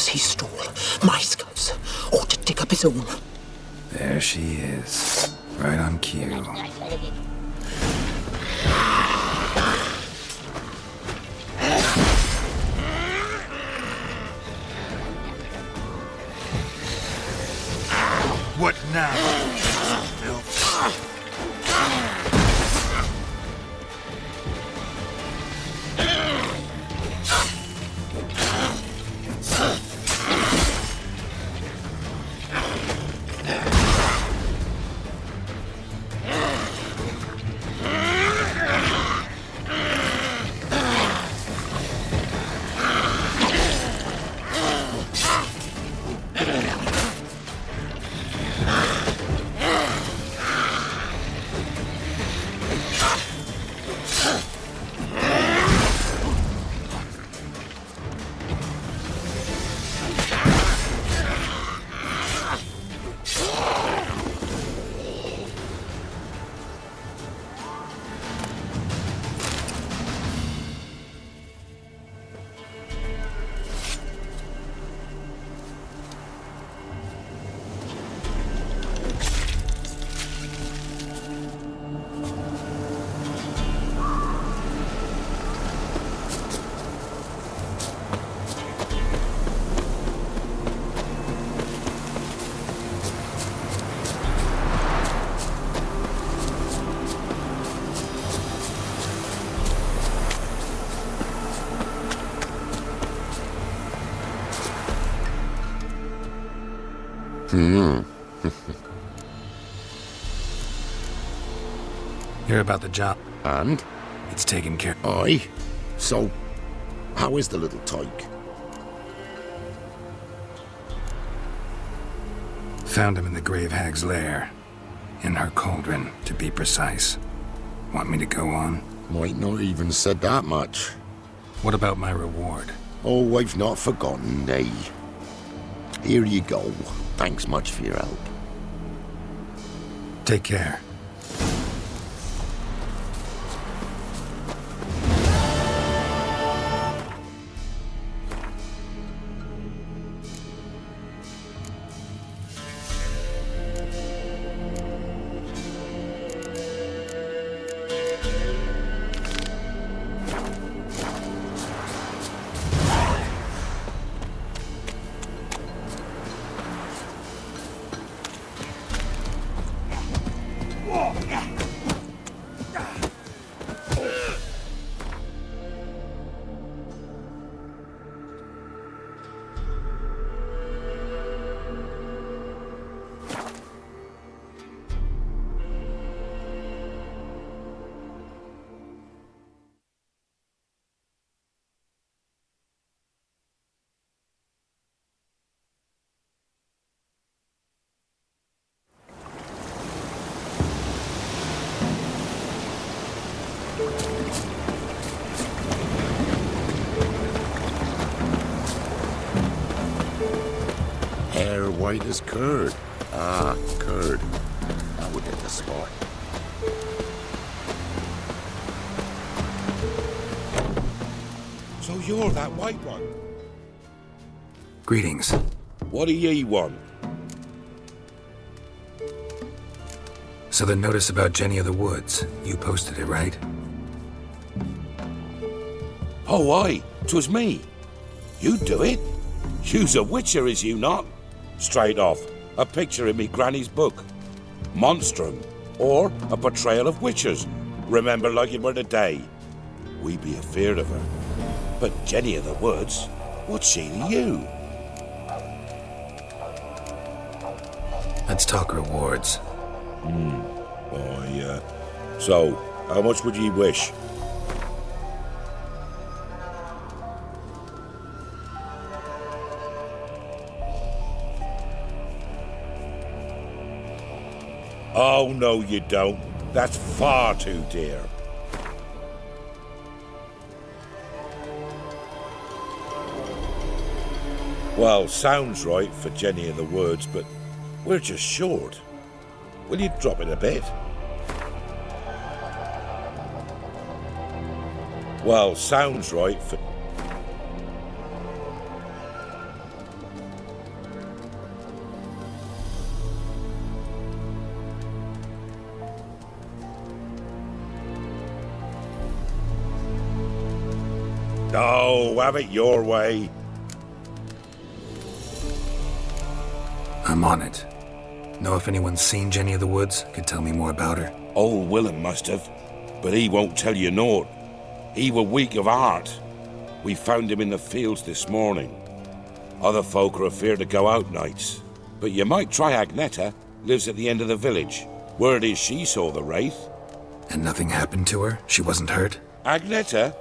He stole my skulls. Ought to dig up his own.
There she is. Right on cue.
What now?
Hear about the job?
And?
It's taken care.
Aye. So, how is the little tyke?
Found him in the Grave Hag's lair. In her cauldron, to be precise. Want me to go on?
Might not even said that much.
What about my reward?
Oh, I've not forgotten, nay. Here you go. Thanks much for your help.
Take care.
Hair white as curd. Ah, curd. That would hit the spot.
So you're that white one?
Greetings.
What do ye want?
So the notice about Jenny of the Woods, you posted it, right?
Oh, aye. 'Twas me. You do it? You's a witcher, is you not? Straight off. A picture in me granny's book. Monstrum. Or a portrayal of witchers. Remember like it were the day. We be afeard of her. But Jenny of the Woods, what's she to you?
Let's talk rewards.
So, how much would ye wish? Oh, no, you don't. That's far too dear. Well, sounds right for Jenny of the Woods, but we're just short. Will you drop it a bit? Well, sounds right for... Oh, have it your way.
I'm on it. Know if anyone's seen Jenny of the Woods? Could tell me more about her.
Old Willem must have, but he won't tell you naught. He were weak of heart. We found him in the fields this morning. Other folk are afeard to go out nights. But you might try Agneta, lives at the end of the village. Word is she saw the wraith.
And nothing happened to her? She wasn't hurt?
Agneta?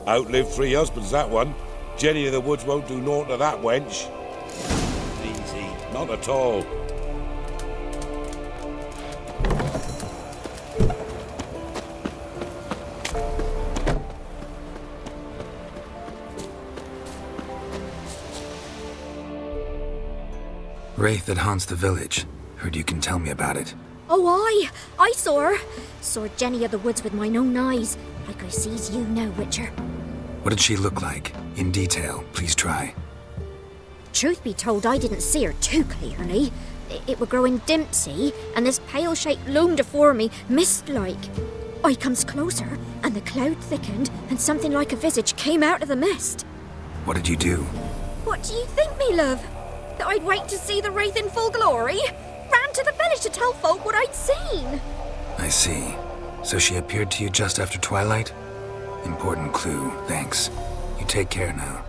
Outlived 3 husbands, that one. Jenny of the Woods won't do naught to that wench. Easy, not at all.
Wraith that haunts the village. Heard you can tell me about it.
Oh, I saw her. Saw Jenny of the Woods with mine own eyes, like I sees you now, Witcher.
What did she look like? In detail, please try.
Truth be told, I didn't see her too clearly. It were growing dim, see, and this pale shape loomed afore me, mist-like. I comes closer, and the cloud thickened, and something like a visage came out of the mist.
What did you do?
What do you think, me love? That I'd wait to see the wraith in full glory? Ran to the village to tell folk what I'd seen.
I see. So she appeared to you just after twilight? Important clue, thanks. You take care now.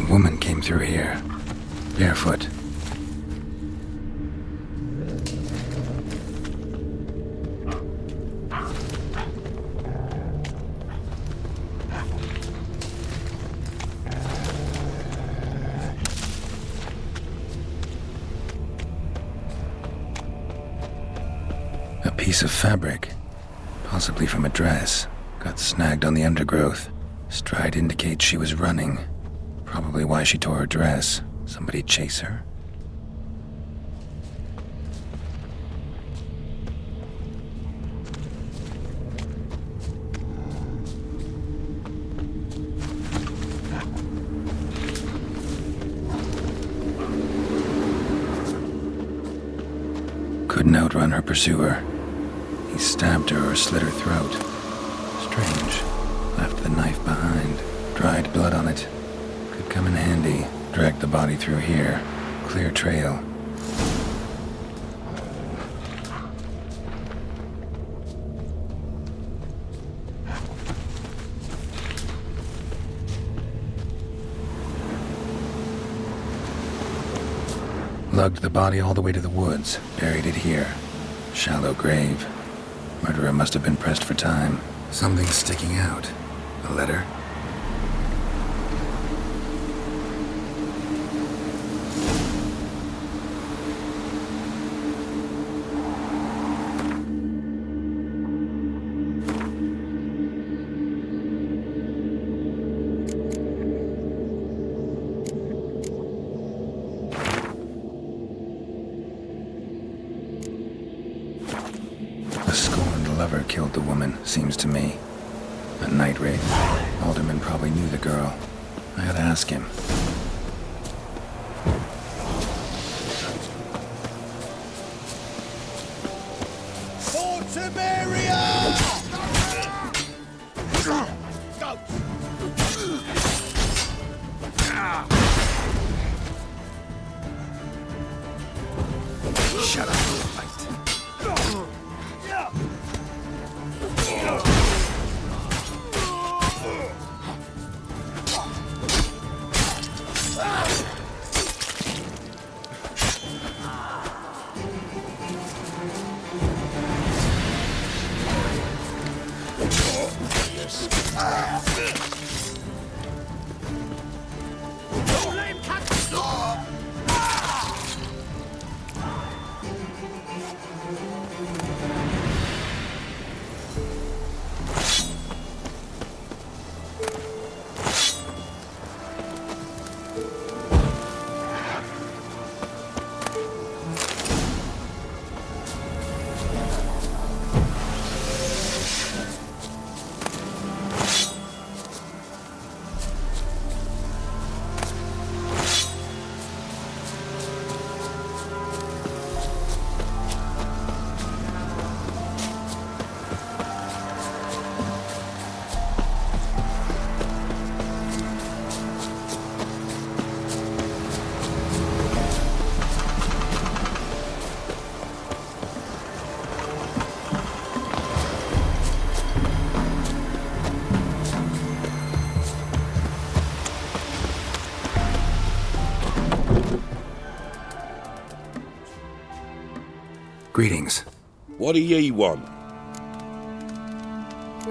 woman came through here, barefoot. A piece of fabric, possibly from a dress, got snagged on the undergrowth. Stride indicates she was running. Probably why she tore her dress. Somebody chase her? Couldn't outrun her pursuer. He stabbed her or slit her throat. Strange. Left the knife behind. Dried blood on it. Could come in handy. Dragged the body through here. Clear trail. Lugged the body all the way to the woods, buried it here. Shallow grave. Murderer must have been pressed for time. Something's sticking out. A letter? A scorned lover killed the woman, seems to me. A night raid. Alderman probably knew the girl. I gotta ask him. Shut up. Greetings.
What do ye want?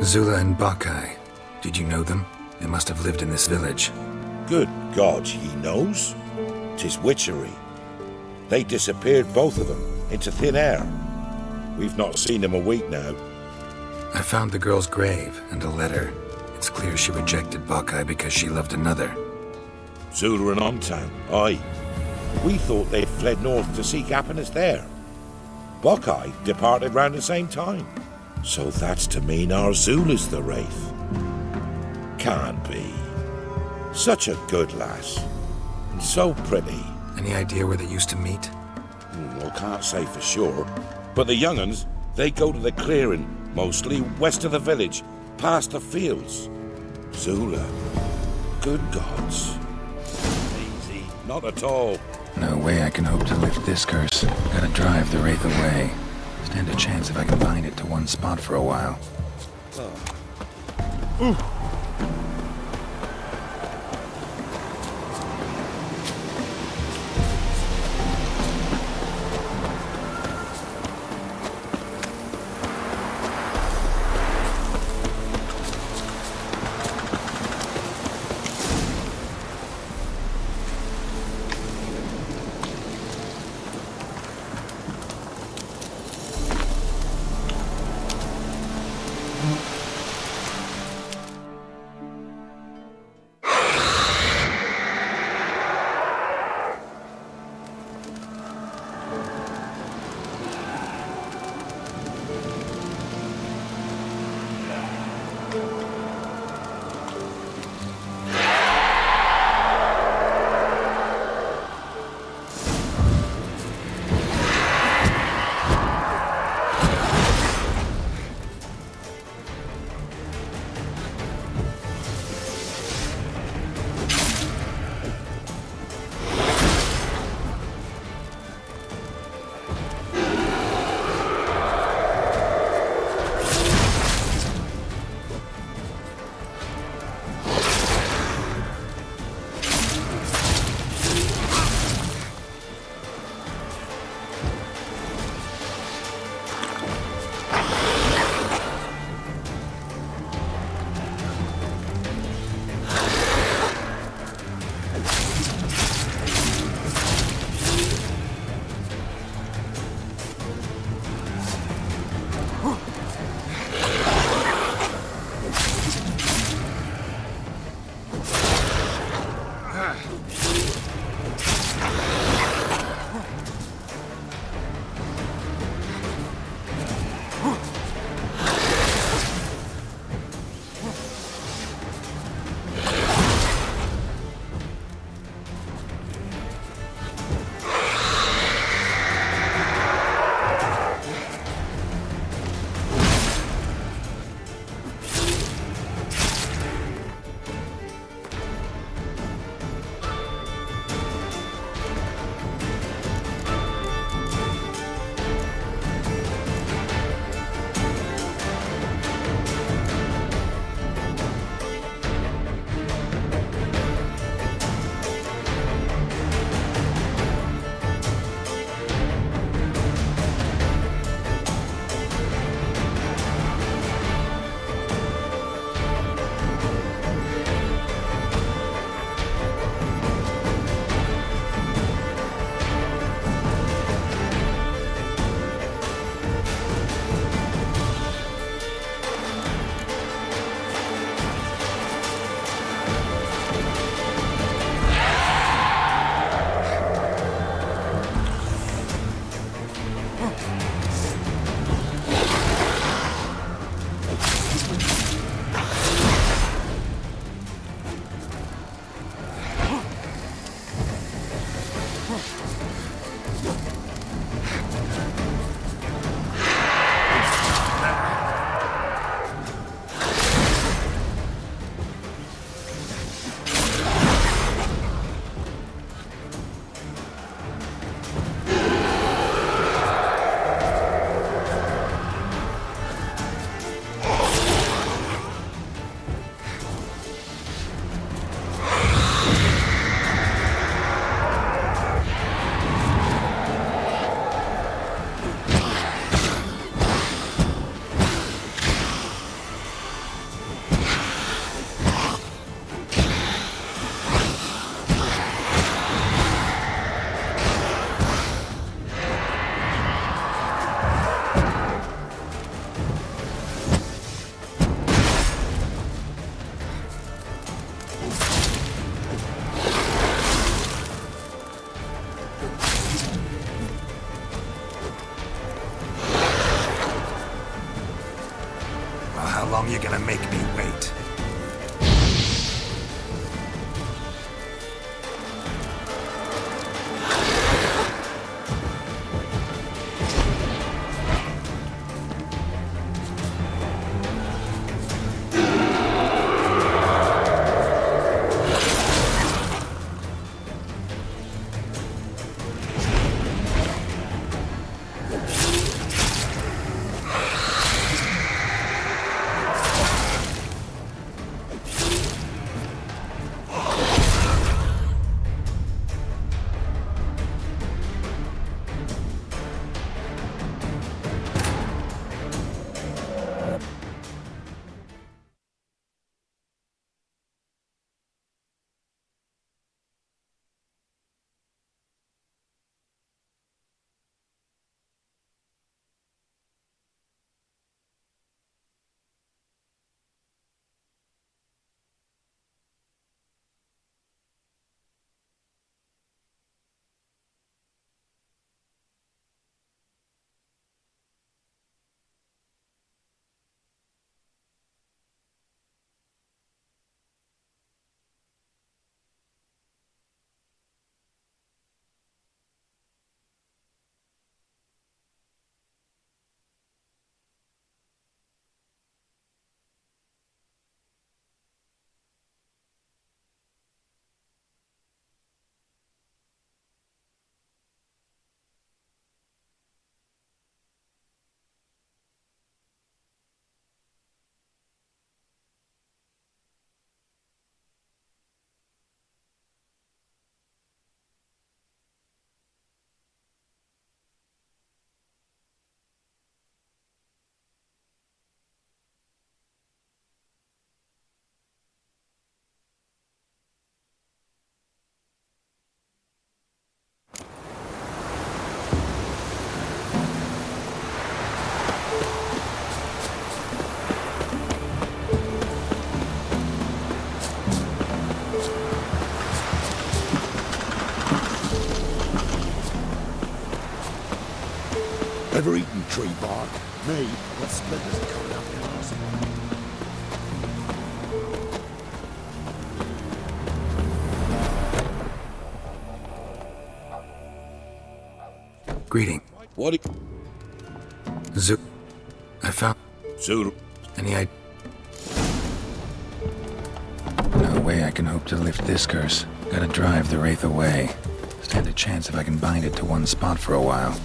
Zula and Bakai. Did you know them? They must have lived in this village.
Good God, he knows. 'Tis witchery. They disappeared, both of them, into thin air. We've not seen them a week now.
I found the girl's grave and a letter. It's clear she rejected Bakai because she loved another.
Zula and Omtown, aye. We thought they'd fled north to seek happiness there. Bakai departed round the same time. So that's to mean our Zula's the wraith. Can't be. Such a good lass. And so pretty.
Any idea where they used to meet?
Well, can't say for sure. But the young'uns, they go to the clearing, mostly west of the village, past the fields. Zula. Good gods. Easy. Not at all.
No way I can hope to lift this curse. Gotta drive the wraith away. Stand a chance if I can bind it to one spot for a while.
Ever eaten tree bark? Me, what splinters are coming up your arse.
Greeting.
What?
Zoo. I found.
Zulu.
Any idea? No way I can hope to lift this curse. Gotta drive the wraith away. Stand a chance if I can bind it to one spot for a while.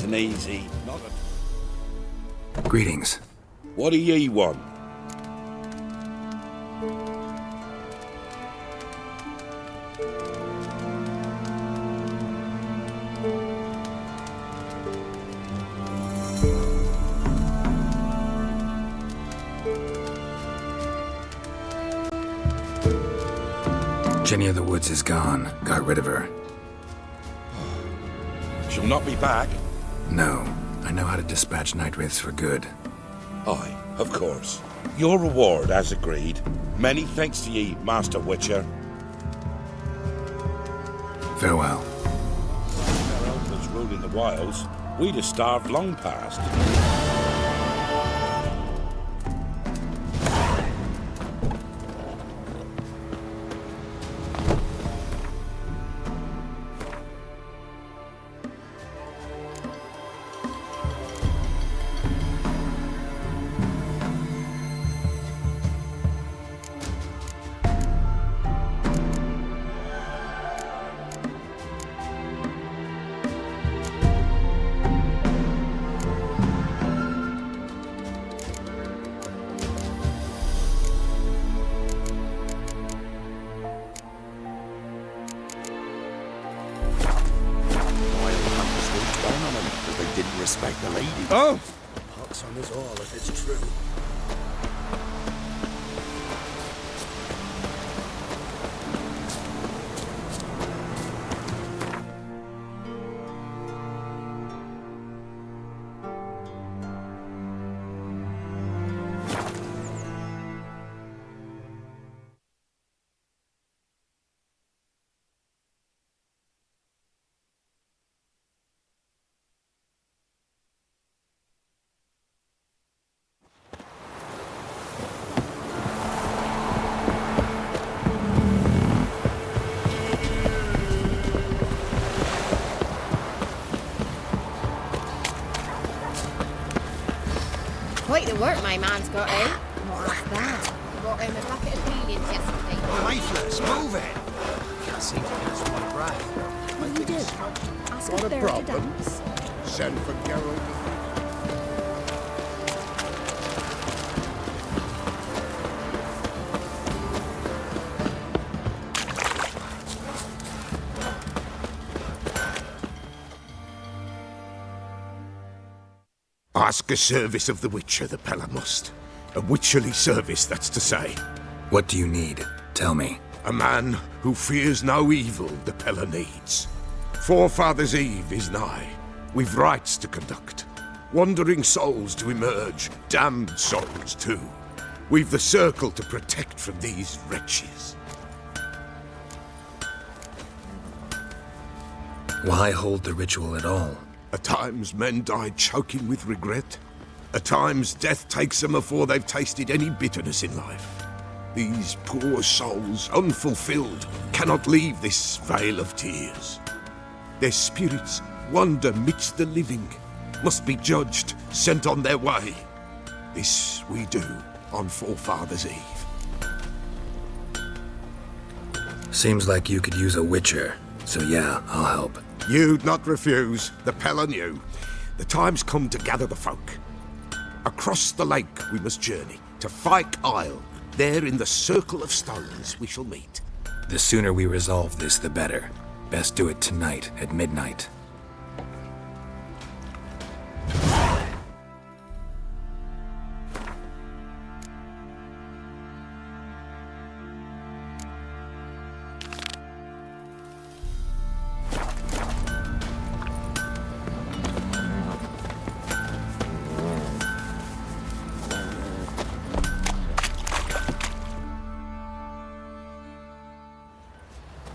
and easy. Not a...
Greetings.
What do ye want?
Jenny of the Woods is gone. Got rid of her.
She'll not be back.
No. I know how to dispatch night wraiths for good.
Aye, of course. Your reward, as agreed. Many thanks to ye, Master Witcher.
Farewell.
If our elders ruled in the wilds, we'd have starved long past.
Respect the lady.
Oh!
Pox on us all if it's true.
Quite the work my man's got, eh? What was that? Brought home a bucket of peelings yesterday.
Waithless, move it! Can't seem to catch my breath.
What do you do? Ask
What
if
a
they're
problem.
to dance.
Send for Geralt. Ask a service of the Witcher, the Pella must. A witcherly service, that's to say.
What do you need? Tell me.
A man who fears no evil the Pella needs. Forefathers' Eve is nigh. We've rites to conduct. Wandering souls to emerge. Damned souls, too. We've the circle to protect from these wretches.
Why hold the ritual at all?
At times men die choking with regret. At times death takes them before they've tasted any bitterness in life. These poor souls, unfulfilled, cannot leave this vale of tears. Their spirits wander midst the living, must be judged, sent on their way. This we do on Forefathers' Eve.
Seems like you could use a witcher, so yeah, I'll help.
You'd not refuse, the Pella knew. The time's come to gather the folk. Across the lake we must journey, to Fyke Isle. There in the circle of stones we shall meet.
The sooner we resolve this, the better. Best do it tonight at midnight.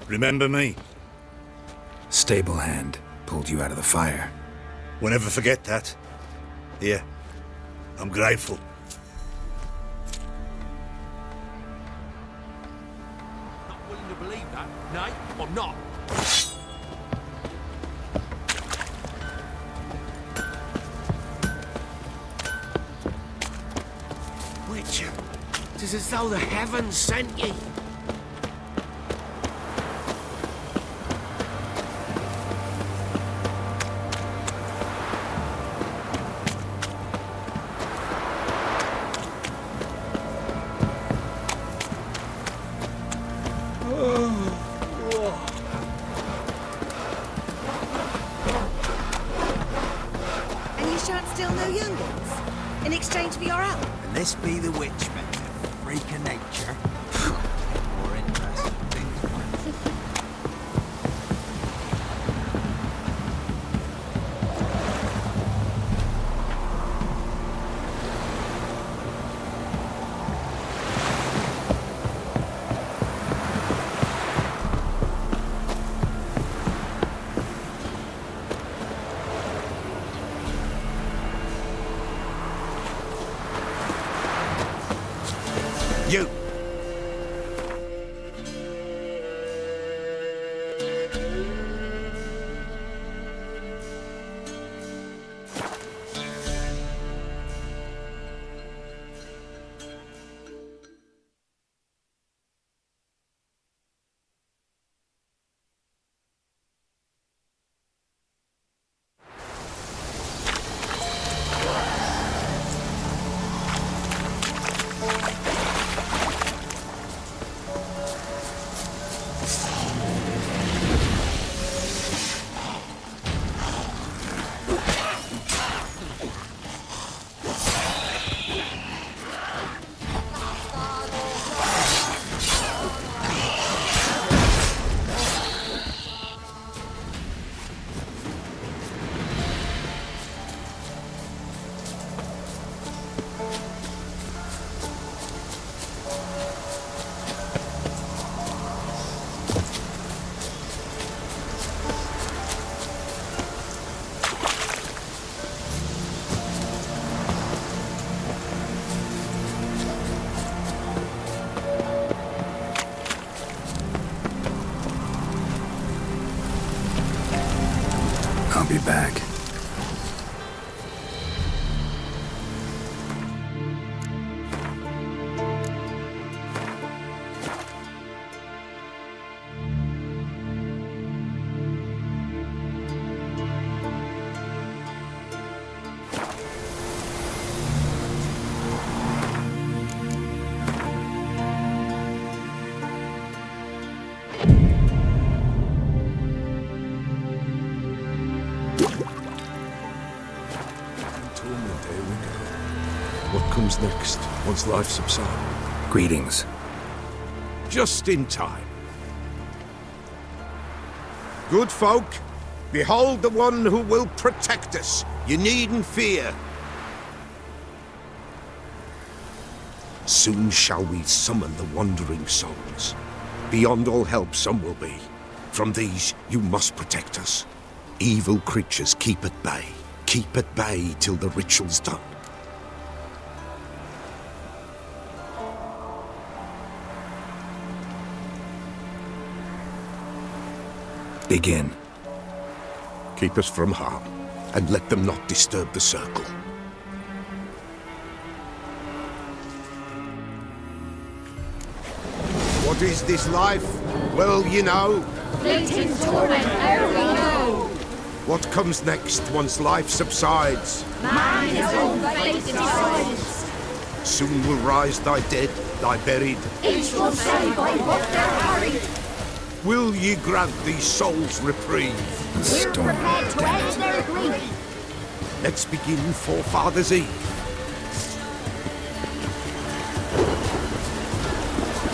Remember me?
Stable hand pulled you out of the fire.
We'll never forget that. Here, I'm grateful.
Not willing to believe that? Nay, I'm not.
Witcher, 'tis as though the heavens sent ye.
And you shan't steal no youngins in exchange for your help.
And this be the witch method. Freak of nature. More interesting things.
You!
I'll be back.
What comes next, once life subsides?
Greetings.
Just in time. Good folk, behold the one who will protect us. You needn't fear. Soon shall we summon the wandering souls. Beyond all help some will be. From these you must protect us. Evil creatures keep at bay. Keep at bay till the ritual's done.
Begin.
Keep us from harm, and let them not disturb the circle. What is this life? Well, you know.
Fleeting torment, ere we know.
What comes next once life subsides?
Man his own fate decides.
Soon will rise thy dead, thy buried.
Each will say by what they're hurried.
Will ye grant these souls reprieve?
We're prepared to end their grief.
Let's begin Forefathers' Eve.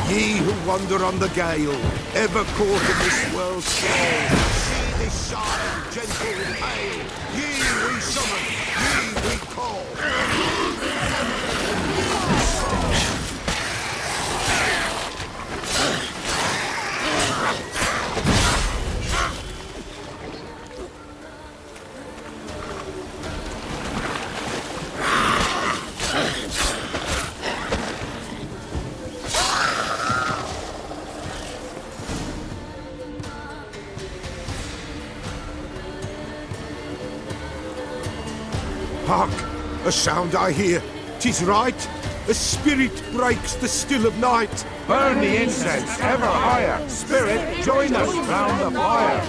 Ye who wander on the gale, ever caught in this world's sway, see this side, gentle and pale. Ye we summon, ye we call. Hark! A sound I hear. 'Tis right. A spirit breaks the still of night.
Burn the incense ever higher. Spirit, join us round the fire.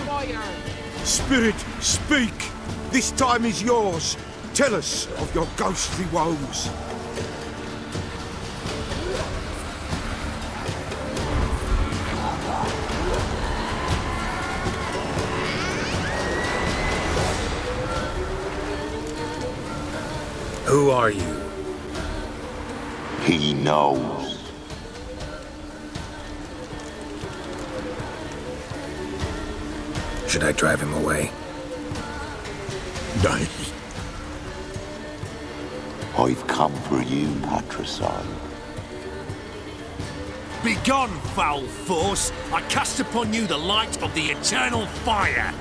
Spirit, speak. This time is yours. Tell us of your ghostly woes.
Who are you?
He knows.
Should I drive him away?
Nay.
I've come for you, patricide.
Begone, foul force! I cast upon you the light of the eternal fire!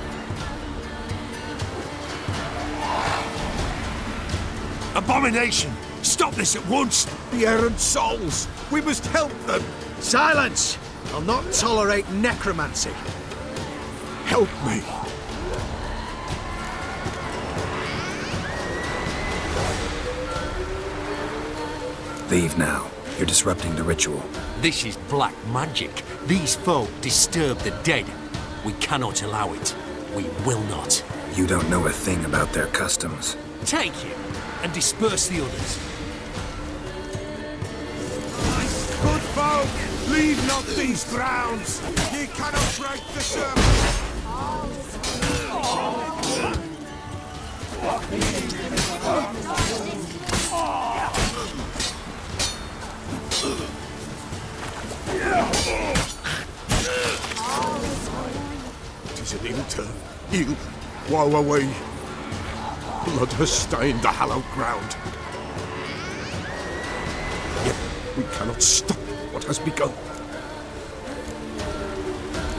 Abomination! Stop this at once!
The errant souls! We must help them!
Silence! I'll not tolerate necromancy.
Help me!
Leave now. You're disrupting the ritual.
This is black magic. These folk disturb the dead. We cannot allow it. We will not.
You don't know a thing about their customs.
Take him and disperse the others.
Good folk, leave not these grounds. Ye cannot break the circle.
Tis an ill turn. Ill. Woe away. Blood has stained the hallowed ground. Yet we cannot stop what has begun.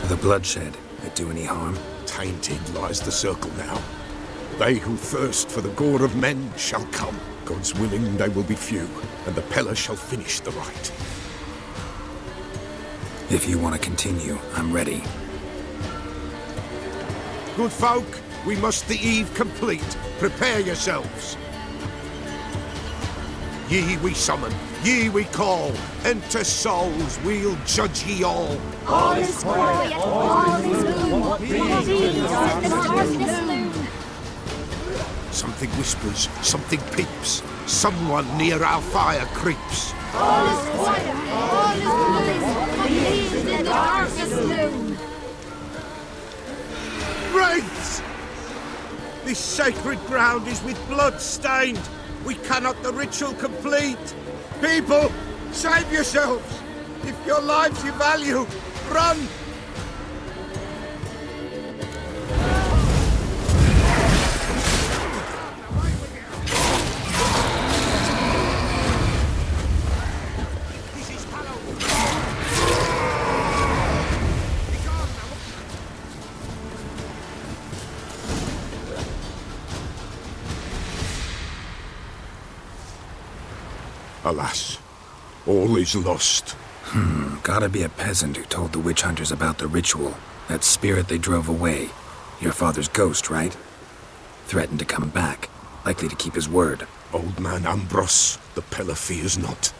The bloodshed, it do any harm?
Tainted lies the circle now. They who thirst for the gore of men shall come. God's willing, they will be few, and the Peller shall finish the rite.
If you want to continue, I'm ready.
Good folk, we must the eve complete. Prepare yourselves. Ye we summon, ye we call. Enter souls, we'll judge ye all.
All is quiet, all is gloom. Please in the darkness loom.
Something whispers, something peeps. Someone near our fire creeps.
All is quiet, all is gloom. Please in the darkness loom.
Wraiths! This sacred ground is with blood stained. We cannot the ritual complete. People, save yourselves. If your lives you value, run! Alas, all is lost.
Gotta be a peasant who told the witch hunters about the ritual. That spirit they drove away. Your father's ghost, right? Threatened to come back. Likely to keep his word.
Old man Ambros, the Peller fears not.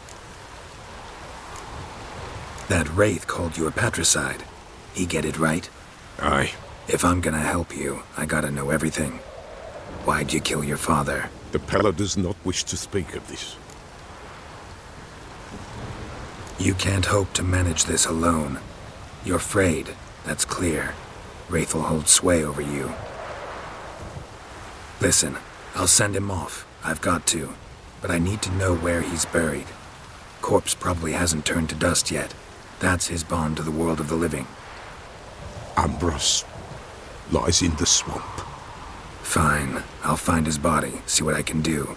That wraith called you a patricide. He get it right?
Aye.
If I'm gonna help you, I gotta know everything. Why'd you kill your father?
The Peller does not wish to speak of this.
You can't hope to manage this alone. You're afraid, that's clear. Wraith will hold sway over you. Listen, I'll send him off. I've got to. But I need to know where he's buried. Corpse probably hasn't turned to dust yet. That's his bond to the world of the living.
Ambros lies in the swamp.
Fine. I'll find his body, see what I can do.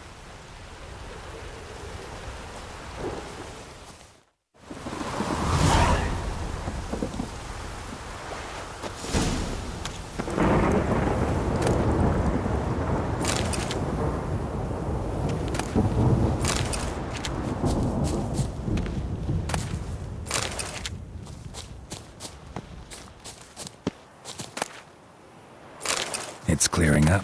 It's clearing up.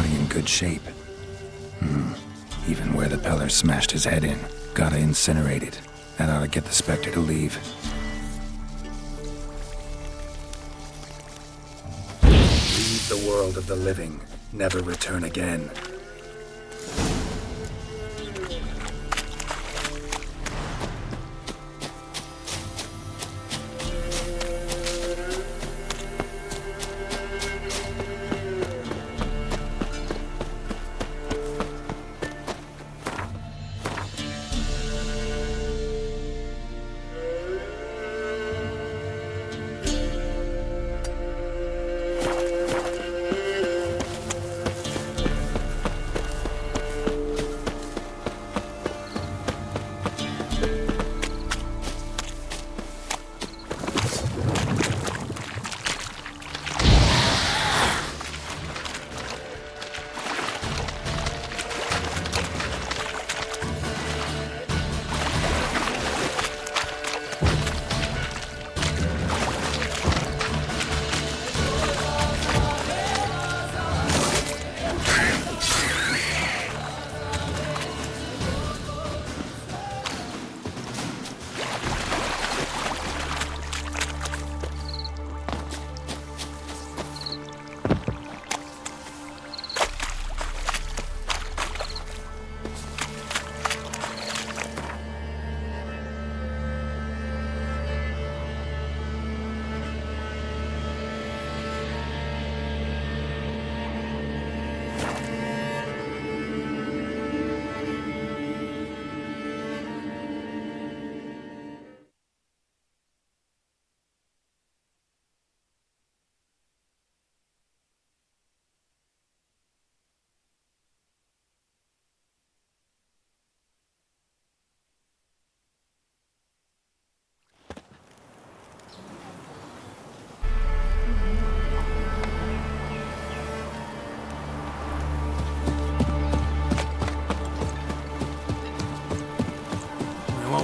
body in good shape. Even where the Peller smashed his head in. Gotta incinerate it. That ought to get the Spectre to leave. Leave the world of the living. Never return again.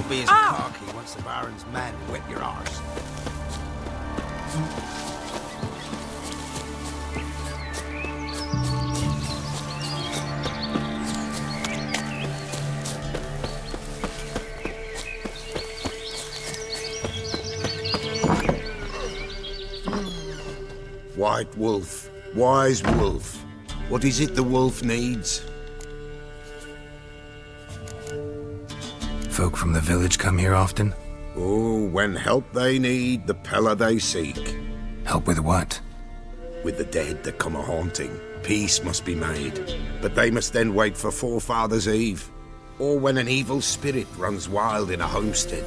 Be as cocky once the Baron's men whip your arse.
White Wolf, wise wolf. What is it the wolf needs?
Folk from the village come here often?
Oh, when help they need, the Peller they seek.
Help with what?
With the dead that come a-haunting. Peace must be made, but they must then wait for Forefathers' Eve. Or when an evil spirit runs wild in a homestead.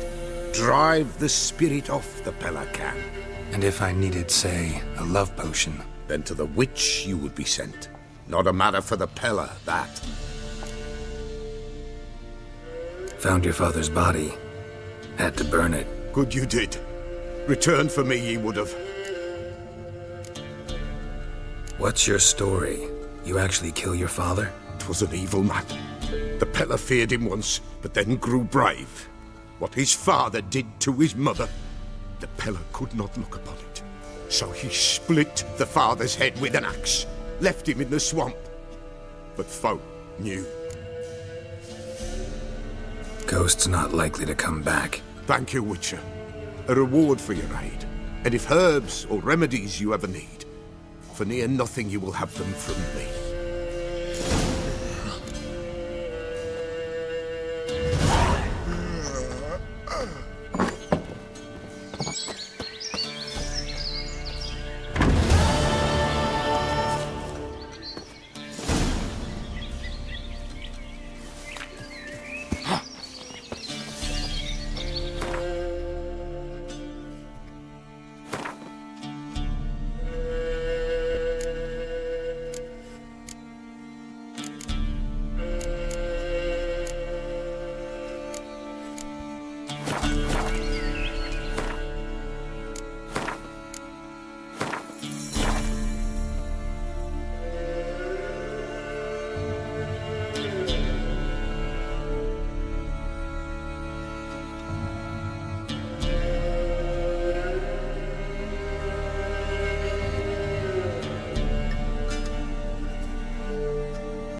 Drive the spirit off, the Peller can.
And if I needed, say, a love potion?
Then to the witch you would be sent. Not a matter for the Peller, that.
Found your father's body. Had to burn it.
Good you did. Return for me ye would have.
What's your story? You actually kill your father?
'Twas an evil man. The Peller feared him once, but then grew brave. What his father did to his mother, the Peller could not look upon it. So he split the father's head with an axe, left him in the swamp. But folk knew.
Ghost's not likely to come back.
Thank you, Witcher. A reward for your aid. And if herbs or remedies you ever need, for near nothing you will have them from me.